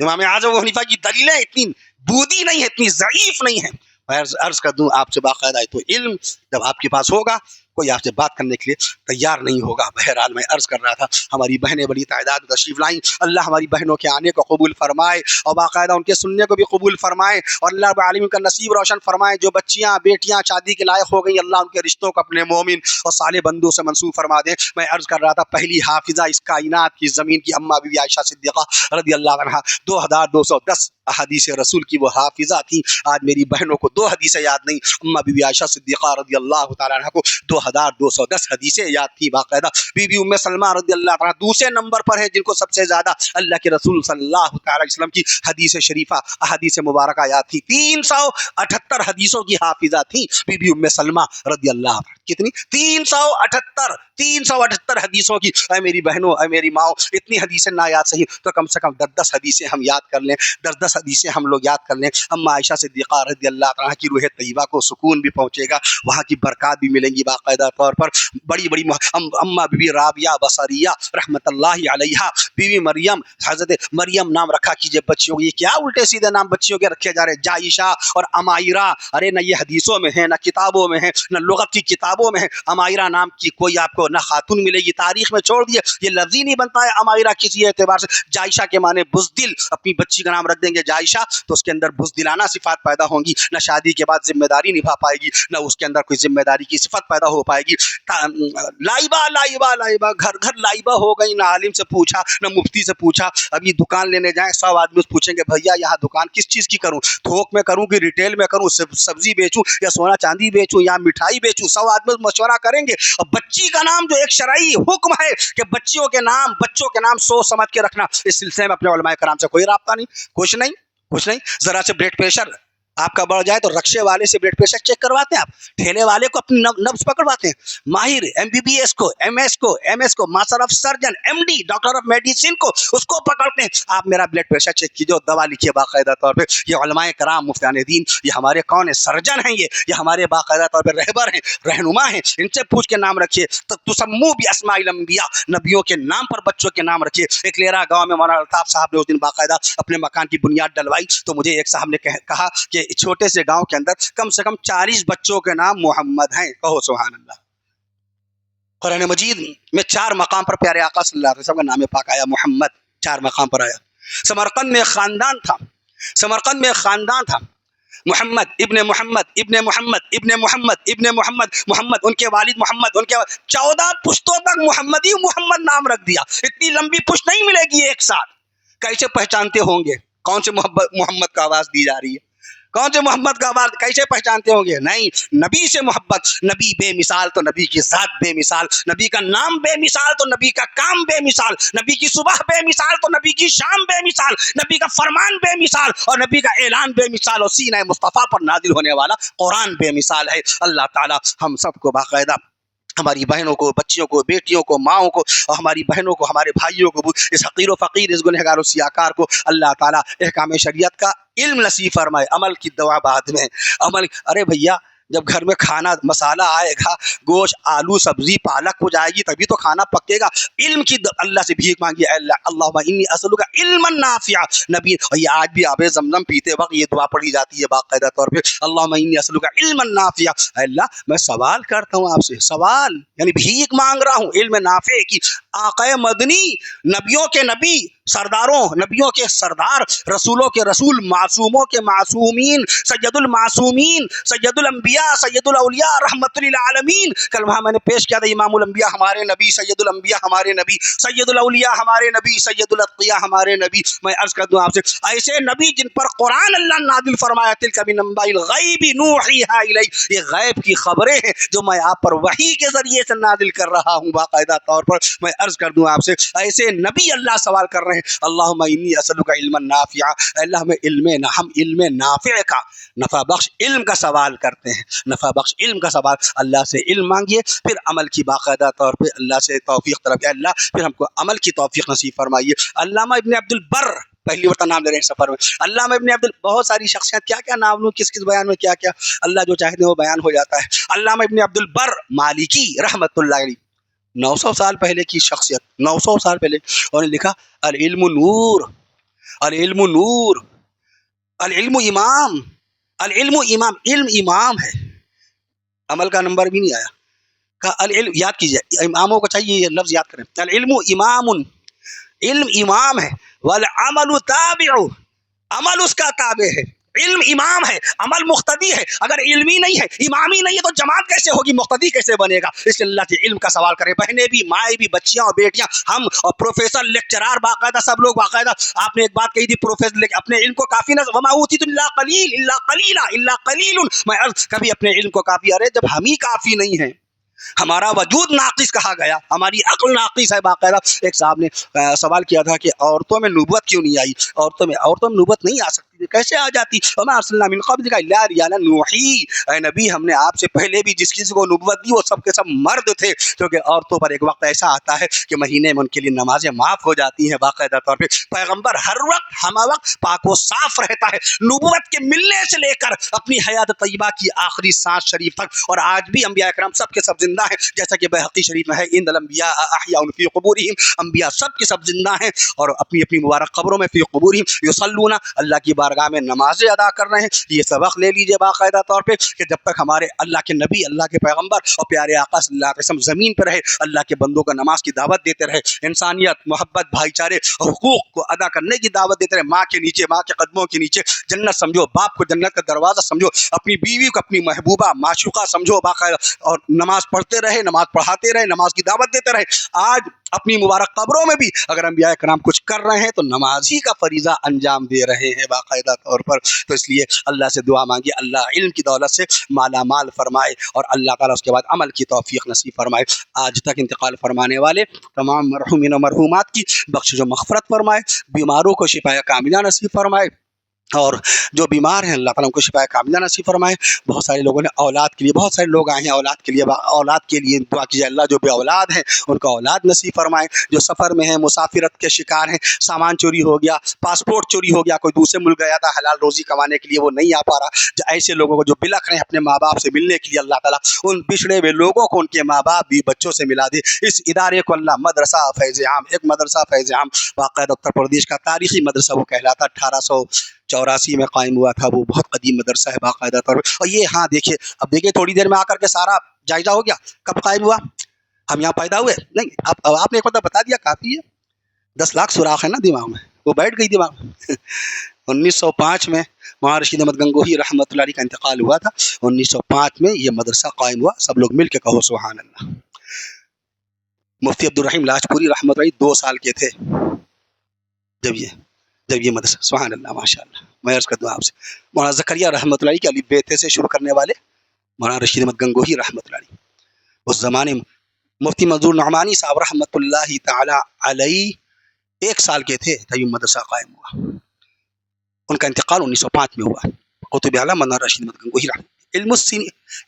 امام اعظم ابو حنیفہ کی دلیلیں اتنی بودی نہیں ہیں، اتنی ضعیف نہیں ہیں. عرض کر دوں آپ سے باقاعدہ ہے تو علم جب آپ کے پاس ہوگا کوئی آپ سے بات کرنے کے لیے تیار نہیں ہوگا. بہرحال میں عرض کر رہا تھا ہماری بہنیں بڑی تعداد میں تشریف لائیں، اللہ ہماری بہنوں کے آنے کو قبول فرمائے اور باقاعدہ ان کے سننے کو بھی قبول فرمائے، اور اللہ رب العالمین کا نصیب روشن فرمائے. جو بچیاں بیٹیاں شادی کے لائق ہو گئیں اللہ ان کے رشتوں کو اپنے مومن اور صالح بندوں سے منسوب فرما دیں. میں عرض کر رہا تھا پہلی حافظہ اس کائنات کی زمین کی اماں بی بی عائشہ صدیقہ رضی اللہ عنہا 2210 احادیث رسول کی وہ حافظہ تھی. آج میری بہنوں کو 2 حدیثیں یاد نہیں، اماں بی بی عائشہ صدیقہ رضی اللہ تعالیٰ عنہ کو 2210 حدیثیں یاد تھی باقاعدہ. بی بی ام سلمہ رضی اللہ تعالیٰ دوسرے نمبر پر ہے جن کو سب سے زیادہ اللہ کے رسول صلی اللہ تعالیٰ علیہ وسلم کی حدیث شریفہ احادیث مبارکہ یاد تھی. 378 حدیثوں کی حافظہ تھی بی بی ام سلمہ رضی اللہ عنہ. کتنی؟ 378 حدیثوں کی. اے میری بہنوں، اے میری ماؤں، اتنی حدیثیں نہ یاد صحیح تو کم سے کم 10 حدیثیں ہم یاد کر لیں، 10 حدیثیں ہم لوگ یاد کر لیں. اما عائشہ صدیقہ رضی اللہ عنہ کی روح طیبہ کو سکون بھی پہنچے گا، وہاں کی برکات بھی ملیں گی باقاعدہ طور پر. بڑی بڑی اما بی بی رابعہ بصریہ رحمت اللہ علیہا، بی بی مریم، حضرت مریم نام رکھا کیجئے بچیوں کو. یہ کیا الٹے سیدھے نام بچیوں کے رکھے جا رہے ہیں، جائشہ اور امائرہ. ارے نہ یہ حدیثوں میں ہیں، نہ کتابوں میں ہیں، نہ لغت کی کتابوں میں ہیں. امائرہ نام کی کوئی آپ کو نہ خاتون ملے گی، تاریخ میں چھوڑ دیے، یہ لفظ ہی نہیں بنتا ہے امائرہ کسی اعتبار سے. جائشہ کے معنی بزدل، اپنی بچی کا نام رکھ دیں گے جائشہ تو اس کے اندر بزدلانہ صفات پیدا ہوں گی، نہ شادی کے بعد ذمہ داری نبھا پائے گی، نہ اس کے اندر کوئی ذمہ داری کی صفت پیدا ہو پائے گی. لائبہ لائبہ لائبہ، گھر گھر لائبہ ہو گئی. نہ عالم سے پوچھا نہ مفتی سے پوچھا. ابھی دکان لینے جائیں 100 آدمی پوچھیں گے بھیا یہاں دکان کس چیز کی کروں، تھوک میں کروں کہ ریٹیل میں کروں، سبزی بیچوں یا سونا چاندی بیچوں یا مٹھائی بیچوں، 100 آدمی مشورہ کریں گے. اور بچی کا نام جو ایک شرعی حکم ہے کہ بچوں کے نام سوچ سمجھ کے رکھنا، اس سلسلے میں اپنے علماء کرام سے کوئی رابطہ نہیں، کچھ نہیں. ذرا سے بلڈ پریشر آپ کا بڑھ جائے تو رکشے والے سے بلڈ پریشر چیک کرواتے ہیں، آپ ٹھیلے والے کو اپنی نبض پکڑواتے ہیں، ماہر MBBS کو MS کو master of surgeon MD doctor of medicine کو اس کو پکڑتے ہیں. آپ میرا بلڈ پریشر چیک کیجیے، دوا لکھیے باقاعدہ طور پہ. یہ علماء کرام مفتیان دین یہ ہمارے کون ہیں؟ سرجن ہیں، یہ ہمارے باقاعدہ طور پہ رہبر ہیں، رہنما ہیں. ان سے پوچھ کے نام رکھیے. تسمو باسماء الانبیاء، نبیوں کے نام پر بچوں کے نام رکھیے. ایک لیرا گاؤں میں مولانا الطاف صاحب نے اس دن باقاعدہ اپنے مکان کی بنیاد ڈلوائی تو مجھے ایک صاحب نے کہا کہ چھوٹے سے گاؤں کے اندر کم سے کم 40 بچوں کے نام محمد ہیں. کہو سبحان اللہ. قرآن مجید میں 4 مقام پر پیارے آقا صلی اللہ علیہ وسلم کا نام پاک آیا محمد، 4 مقام پر آیا. سمرقند میں ایک خاندان تھا، محمد ابن محمد ابن محمد ابن محمد ابن محمد محمد، ان کے والد محمد، ان کے 14 پشتوں تک محمد ہی محمد نام رکھ دیا. اتنی لمبی پشت نہیں ملے گی ایک ساتھ. کیسے پہچانتے ہوں گے کون سے محمد کا آواز دی جا رہی ہے، کون سے محمد کا آواز کیسے پہچانتے ہوں گے؟ نہیں، نبی سے محبت. نبی بے مثال تو نبی کی ذات بے مثال، نبی کا نام بے مثال تو نبی کا کام بے مثال، نبی کی صبح بے مثال تو نبی کی شام بے مثال، نبی کا فرمان بے مثال اور نبی کا اعلان بے مثال، اور سینہ مصطفیٰ پر نازل ہونے والا قرآن بے مثال ہے. اللہ تعالی ہم سب کو باقاعدہ ہماری بہنوں کو، بچیوں کو، بیٹیوں کو، ماؤں کو اور ہماری بہنوں کو، ہمارے بھائیوں کو، اس حقیر و فقیر، اس گنہگار و سیاکار کو اللہ تعالیٰ احکام شریعت کا علم نصیب فرمائے. عمل کی دعا بعد میں، عمل. ارے بھیا جب گھر میں کھانا مسالہ آئے گا، گوشت آلو سبزی پالک ہو جائے گی تبھی تو کھانا پکے گا. علم کی اللہ سے بھیک مانگی، اللہم انی اسألک علما نافعا. نبی اور یہ آج بھی آب زمزم پیتے وقت یہ دعا پڑھی جاتی ہے باقاعدہ طور پہ، اللہم انی اسألک علما نافعا. اللہ میں سوال کرتا ہوں آپ سے، سوال یعنی بھیک مانگ رہا ہوں علم نافع کی. آقا مدنی، نبیوں کے نبی، سرداروں، نبیوں کے سردار، رسولوں کے رسول، معصوموں کے معصومین، سید المعصومین، سید الانبیاء، سید الاولیاء، رحمت للعالمین. کل وہاں میں نے پیش کیا تھا امام الانبیاء ہمارے نبی، سید الانبیاء ہمارے نبی، سید الاولیاء ہمارے نبی، سید الاتقیاء ہمارے نبی. میں عرض کر دوں آپ سے ایسے نبی جن پر قرآن اللہ نازل فرمایا، تلک من انباء الغیب نوحیھا الیک. یہ غیب کی خبریں ہیں جو میں آپ پر وحی کے ذریعے سے نازل کر رہا ہوں باقاعدہ طور پر. میں عرض کر دوں آپ سے ایسے نبی اللہ سوال کر رہے ہیں رہے ہیں اللہم انی اسألک علما نافعا، اللہ ہم علم نافع کا، نفع بخش علم کا سوال کرتے ہیں، نفع بخش علم کا سوال، اللہ سے علم مانگیے، پھر عمل کی باقاعدہ طور پہ اللہ سے توفیق طلب، اللہ پھر ہم کو عمل کی توفیق نصیب فرمائیے۔ علامہ ابن عبد البر پہلی مرتبہ نام لے رہے ہیں سفر میں، علامہ ابن عبد بہت ساری شخصیت، کیا کیا نام لوں، کس کس بیان میں کیا کیا، اللہ جو چاہتے ہیں وہ بیان ہو جاتا ہے۔ علامہ ابن عبد البر مالکی رحمت اللہ علیہ، 900 سال پہلے کی شخصیت، 900 سال پہلے، انہوں نے لکھا العلم نور، العلم نور، العلم امام، العلم امام، علم امام ہے، عمل کا نمبر بھی نہیں آیا، کہا العلم، یاد کیجئے اماموں کو چاہیے یہ لفظ یاد کریں، العلم امام، علم امام ہے، والعمل تابع، عمل اس کا تابع ہے، علم امام ہے، عمل مقتدی ہے، اگر علمی نہیں ہے، امامی نہیں ہے تو جماعت کیسے ہوگی، مقتدی کیسے بنے گا؟ اس لیے اللہ سے علم کا سوال کریں، بہنیں بھی، مائیں بھی، بچیاں اور بیٹیاں، ہم اور پروفیسر لیکچرار باقاعدہ سب لوگ باقاعدہ، آپ نے ایک بات کہی تھی پروفیسر، اپنے علم کو کافی نہ وما اوتیتم الا قلیل الا قلیلا الا قلیل، میں عرض کبھی اپنے علم کو کافی، ارے جب ہم ہی کافی نہیں ہیں، ہمارا وجود ناقص کہا گیا، ہماری عقل ناقص ہے باقاعدہ۔ ایک صاحب نے سوال کیا تھا کہ عورتوں میں نبوت کیوں نہیں آئی، عورتوں میں نبوت نہیں آ سکتی، کیسے آ جاتی، وما ارسلنا من قبلک الا رجالا نوحی، اے نبی ہم نے آپ سے پہلے بھی جس کسی کو نبوت دی وہ سب کے سب مرد تھے، کیونکہ عورتوں پر ایک وقت ایسا آتا ہے کہ مہینے میں ان کے لیے نمازیں معاف ہو جاتی ہیں باقاعدہ طور پہ، پیغمبر ہر وقت ہم وقت پاک و صاف رہتا ہے، نبوت کے ملنے سے لے کر اپنی حیات طیبہ کی آخری سانس شریف تک، اور آج بھی انبیاء کرام سب کے سب زندہ ہیں، جیسا کہ بہقی شریف میں ہے ان الانبیاء احیاء فی قبورہم، انبیاء سب کے سب زندہ ہیں اور اپنی اپنی مبارک قبروں میں فی قبورہم یصلون، اللہ کی بارگاہ میں نمازیں ادا کر رہے ہیں۔ یہ سبق لے لیجئے باقاعدہ طور پہ کہ جب تک ہمارے اللہ کے نبی، اللہ کے پیغمبر اور پیارے آقا صلی اللہ علیہ وسلم زمین پہ رہے، اللہ کے بندوں کو نماز کی دعوت دیتے رہے، انسانیت، محبت، بھائی چارے، حقوق کو ادا کرنے کی دعوت دیتے رہے، ماں کے نیچے، ماں کے قدموں کے نیچے جنت سمجھو، باپ کو جنت کا دروازہ سمجھو، اپنی بیوی کو اپنی محبوبہ معشوقہ سمجھو باقاعدہ، اور نماز پڑھتے رہے، نماز پڑھاتے رہے، نماز کی دعوت دیتے رہے۔ آج اپنی مبارک قبروں میں بھی اگر انبیاء کرام کچھ کر رہے ہیں تو نماز ہی کا فریضہ انجام دے رہے ہیں باقاعدہ طور پر، تو اس لیے اللہ سے دعا مانگی اللہ علم کی دولت سے مالا مال فرمائے اور اللہ تعالیٰ اس کے بعد عمل کی توفیق نصیب فرمائے، آج تک انتقال فرمانے والے تمام مرحومین و مرحومات کی بخشش و مغفرت فرمائے، بیماروں کو شفا کاملہ نصیب فرمائے، اور جو بیمار ہیں اللہ تعالیٰ ان کو شفا کاملہ نصیب فرمائے۔ بہت سارے لوگوں نے اولاد کے لیے، بہت سارے لوگ آئے ہیں اولاد کے لیے دعا کیجیے، اللہ جو بے اولاد ہیں ان کو اولاد نصیب فرمائے، جو سفر میں ہیں، مسافرت کے شکار ہیں، سامان چوری ہو گیا، پاسپورٹ چوری ہو گیا، کوئی دوسرے ملک گیا تھا حلال روزی کمانے کے لیے وہ نہیں آ پا رہا، جو ایسے لوگوں کو جو بلکھ رہے ہیں اپنے ماں باپ سے ملنے کے لیے، اللہ تعالیٰ ان بچھڑے ہوئے لوگوں کو ان کے ماں باپ بھی بچوں سے ملا دے۔ اس ادارے کو اللہ مدرسہ فیض عام، ایک مدرسہ فیض عام باقاعدہ اتر پردیش کا تاریخی مدرسہ وہ کہلاتا، 1884 میں قائم ہوا تھا، وہ بہت قدیم مدرسہ ہے باقاعدہ طور پر، اور یہ ہاں دیکھیے، اب دیکھیے تھوڑی دیر میں آ کر کے سارا جائزہ ہو گیا، کب قائم ہوا، ہم یہاں پیدا ہوئے نہیں، اب آپ نے ایک مطلب بتا دیا کافی ہے، 10 لاکھ سوراخ ہے نا دماغ میں، وہ بیٹھ گئی دماغ میں 1905 میں مولانا رشید احمد گنگوہی رحمۃ اللہ علیہ کا انتقال ہوا تھا، 1905 میں یہ مدرسہ قائم ہوا، سب لوگ مل کے کہو سبحان اللہ۔ مفتی عبدالرحیم لاجپوری رحمۃ اللہ 2 سال کے تھے جب یہ مدرسہ، سبحان اللہ ماشاء اللہ، میں عرض کرتا ہوں آپ سے، مولانا زکریا رحمۃ اللہ علیہ کے الف بیتے سے شروع کرنے والے مولانا رشید احمد گنگوہی رحمۃ اللہ علیہ، اس زمانے میں مفتی منظور نعمانی صاحب رحمۃ اللہ تعالی علیہ 1 سال کے تھے تب یہ مدرسہ قائم ہوا، ان کا انتقال 1905 میں ہوا، قطب اعلیٰ مولانا رشید احمد گنگوہی رحمۃ۔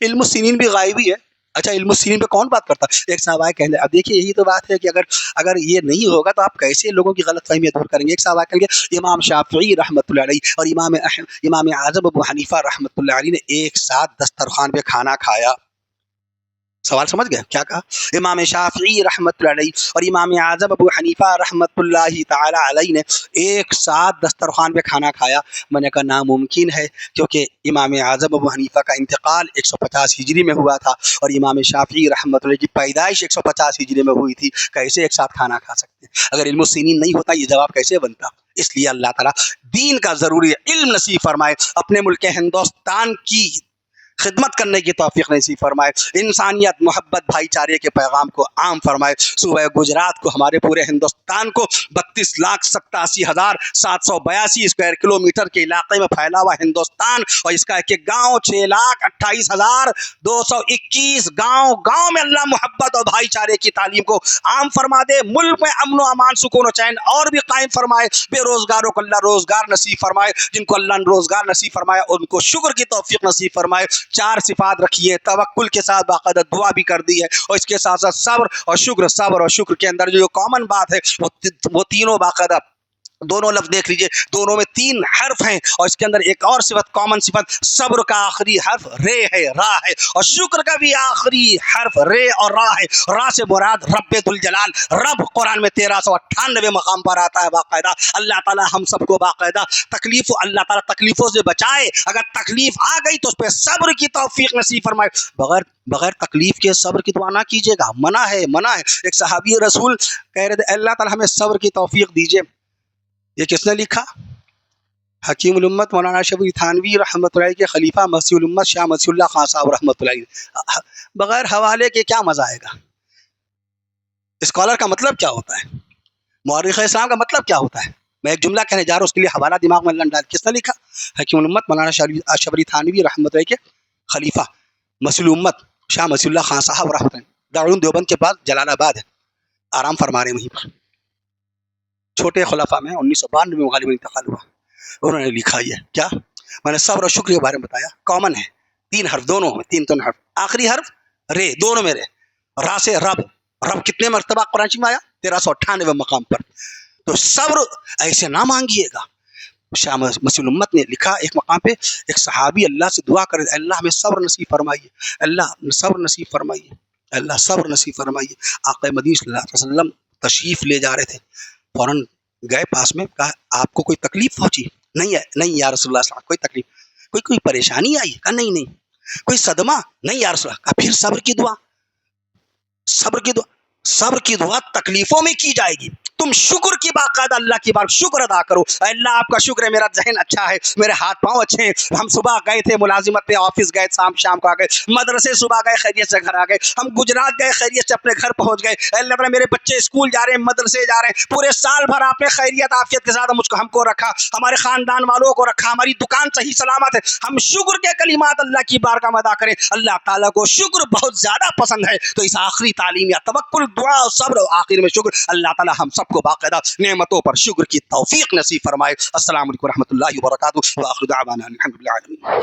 علم السنین بھی غائب ہی ہے، اچھا علم السنین پہ کون بات کرتا ہے؟ ایک صاحب آئے کہنے، اب دیکھیے یہی تو بات ہے کہ اگر یہ نہیں ہوگا تو آپ کیسے لوگوں کی غلط فہمیاں دور کریں گے؟ ایک صاحب آئے کہیں گے امام شافعی رحمۃ اللہ علیہ اور امام اعظم ابو حنیفہ رحمۃ اللہ علیہ نے ایک ساتھ دسترخوان پہ کھانا کھایا، سوال سمجھ گئے کیا کہا؟ امام شافعی رحمۃ اللہ علیہ اور امام اعظم ابو حنیفہ رحمۃ اللہ تعالی علیہ نے ایک ساتھ دسترخوان پہ کھانا کھایا، میں نے کہا ناممکن ہے، کیونکہ امام اعظم ابو حنیفہ کا انتقال 150 ہجری میں ہوا تھا اور امام شافعی رحمۃ اللہ کی پیدائش 150 ہجری میں ہوئی تھی، کیسے ایک ساتھ کھانا کھا سکتے ہیں؟ اگر علم السنین نہیں ہوتا یہ جواب کیسے بنتا؟ اس لیے اللہ تعالیٰ دین کا ضروری علم نصیب فرمائے، اپنے ملک ہندوستان کی خدمت کرنے کی توفیق نصیب فرمائے، انسانیت، محبت، بھائی چارے کے پیغام کو عام فرمائے۔ صوبہ گجرات کو، ہمارے پورے ہندوستان کو 32,87,782 اسکوائر کلومیٹر کے علاقے میں پھیلا ہوا ہندوستان اور اس کا ایک ایک گاؤں 6,28,221 گاؤں میں اللہ محبت اور بھائی چارے کی تعلیم کو عام فرما دے۔ ملک میں امن و امان، سکون و چین اور بھی قائم فرمائے۔ بے روزگاروں کو اللہ روزگار نصیب فرمائے، جن کو اللہ نے روزگار نصیب فرمایا ان کو شکر کی توفیق نصیب فرمائے۔ 4 صفات رکھی ہے، توکل کے ساتھ باقاعدہ دعا بھی کر دی ہے، اور اس کے ساتھ ساتھ صبر اور شکر کے اندر جو کامن بات ہے وہ تینوں باقاعدہ دونوں لفظ دیکھ لیجئے، دونوں میں 3 حرف ہیں، اور اس کے اندر ایک اور صفت، کامن صفت، صبر کا آخری حرف رے ہے، را ہے، اور شکر کا بھی آخری حرف رے اور را ہے۔ را سے مراد رب ذوالجلال، رب قرآن میں 1398 مقام پر آتا ہے باقاعدہ۔ اللہ تعالی ہم سب کو باقاعدہ اللہ تعالی تکلیفوں سے بچائے، اگر تکلیف آ گئی تو اس پہ صبر کی توفیق نصیب فرمائے۔ بغیر تکلیف کے صبر کی دعا نہ کیجیے گا، منع ہے۔ ایک صحابی رسول کہہ رہے تھے اللہ تعالی ہمیں صبر کی توفیق دیجیے۔ یہ کس نے لکھا؟ حکیم الامت مولانا شبیر تھانوی رحمۃ اللہ کے خلیفہ مسیح الامت شاہ مسیح اللہ خان صاحب رحمۃ اللہ۔ بغیر حوالے کے کیا مزہ آئے گا؟ اسکالر کا مطلب کیا ہوتا ہے؟ مورخ اسلام کا مطلب کیا ہوتا ہے؟ میں ایک جملہ کہنے جا رہا ہوں، اس کے لیے حوالہ دماغ میں ڈال۔ کس نے لکھا؟ حکیم الامت مولانا شبیر تھانوی رحمۃ اللہ کے خلیفہ مسیح الامت شاہ مسیح اللہ خان صاحب رحمۃ اللہ۔ دارالعلوم دیوبند کے بعد جلال آباد ہے، آرام فرما رہے ہیں وہیں پر۔ چھوٹے خلفاء میں 1992 میں غالباً انتقال ہوا، انہوں نے لکھا یہ کیا؟ میں نے صبر اور شکر کے بارے میں بتایا، کامن ہے 3 حرف، دونوں میں 3 حرف، آخری حرف رے، دونوں میں رے، را سے رب کتنے مرتبہ قرآن میں آیا؟ 1398 مقام پر۔ تو صبر ایسے نہ مانگیے گا۔ شاہ مسیح الامت نے لکھا ایک مقام پہ، ایک صحابی اللہ سے دعا کرے، اللہ ہمیں صبر نصیب فرمائیے، اللہ صبر نصیب فرمائیے، اللہ صبر نصیب فرمائیے۔ آقا مدینہ صلی اللہ علیہ وسلم تشریف لے جا رہے تھے، فوراً گئے پاس میں، کہا آپ کو کوئی تکلیف پہنچی؟ نہیں ہے، نہیں یا رسول اللہ صلی اللہ علیہ وسلم، کوئی تکلیف، کوئی پریشانی آئی؟ کہا نہیں، کوئی صدمہ؟ نہیں یا رسول اللہ۔ کہا پھر صبر کی دعا تکلیفوں میں کی جائے گی۔ تم شکر کی باقاعدہ اللہ کی بات شکر ادا کرو، اللہ آپ کا شکر ہے، میرا ذہن اچھا ہے، میرے ہاتھ پاؤں اچھے ہیں، ہم صبح گئے تھے ملازمت پہ، آفس گئے، شام کو آ گئے، مدرسے صبح گئے خیریت سے گھر آ گئے، ہم گجرات گئے خیریت سے اپنے گھر پہنچ گئے، اللہ تعالیٰ میرے بچے اسکول جا رہے ہیں، مدرسے جا رہے ہیں، پورے سال بھر آپ نے خیریت عافیت کے ساتھ ہم کو رکھا، ہمارے خاندان والوں کو رکھا، ہماری دکان صحیح سلامت ہے، ہم شکر کے کلمات اللہ کی بارگاہ میں ادا کریں۔ اللہ تعالیٰ کو شکر بہت زیادہ پسند ہے، تو اس آخری تعلیم یا توکل، دعا اور صبر آخر میں شکر، اللہ تعالیٰ ہم سب کو باقاعدہ نعمتوں پر شکر کی توفیق نصیب فرمائے۔ السلام علیکم ورحمۃ اللہ وبرکاتہ، وآخر دعوانا الحمد للہ العالمین۔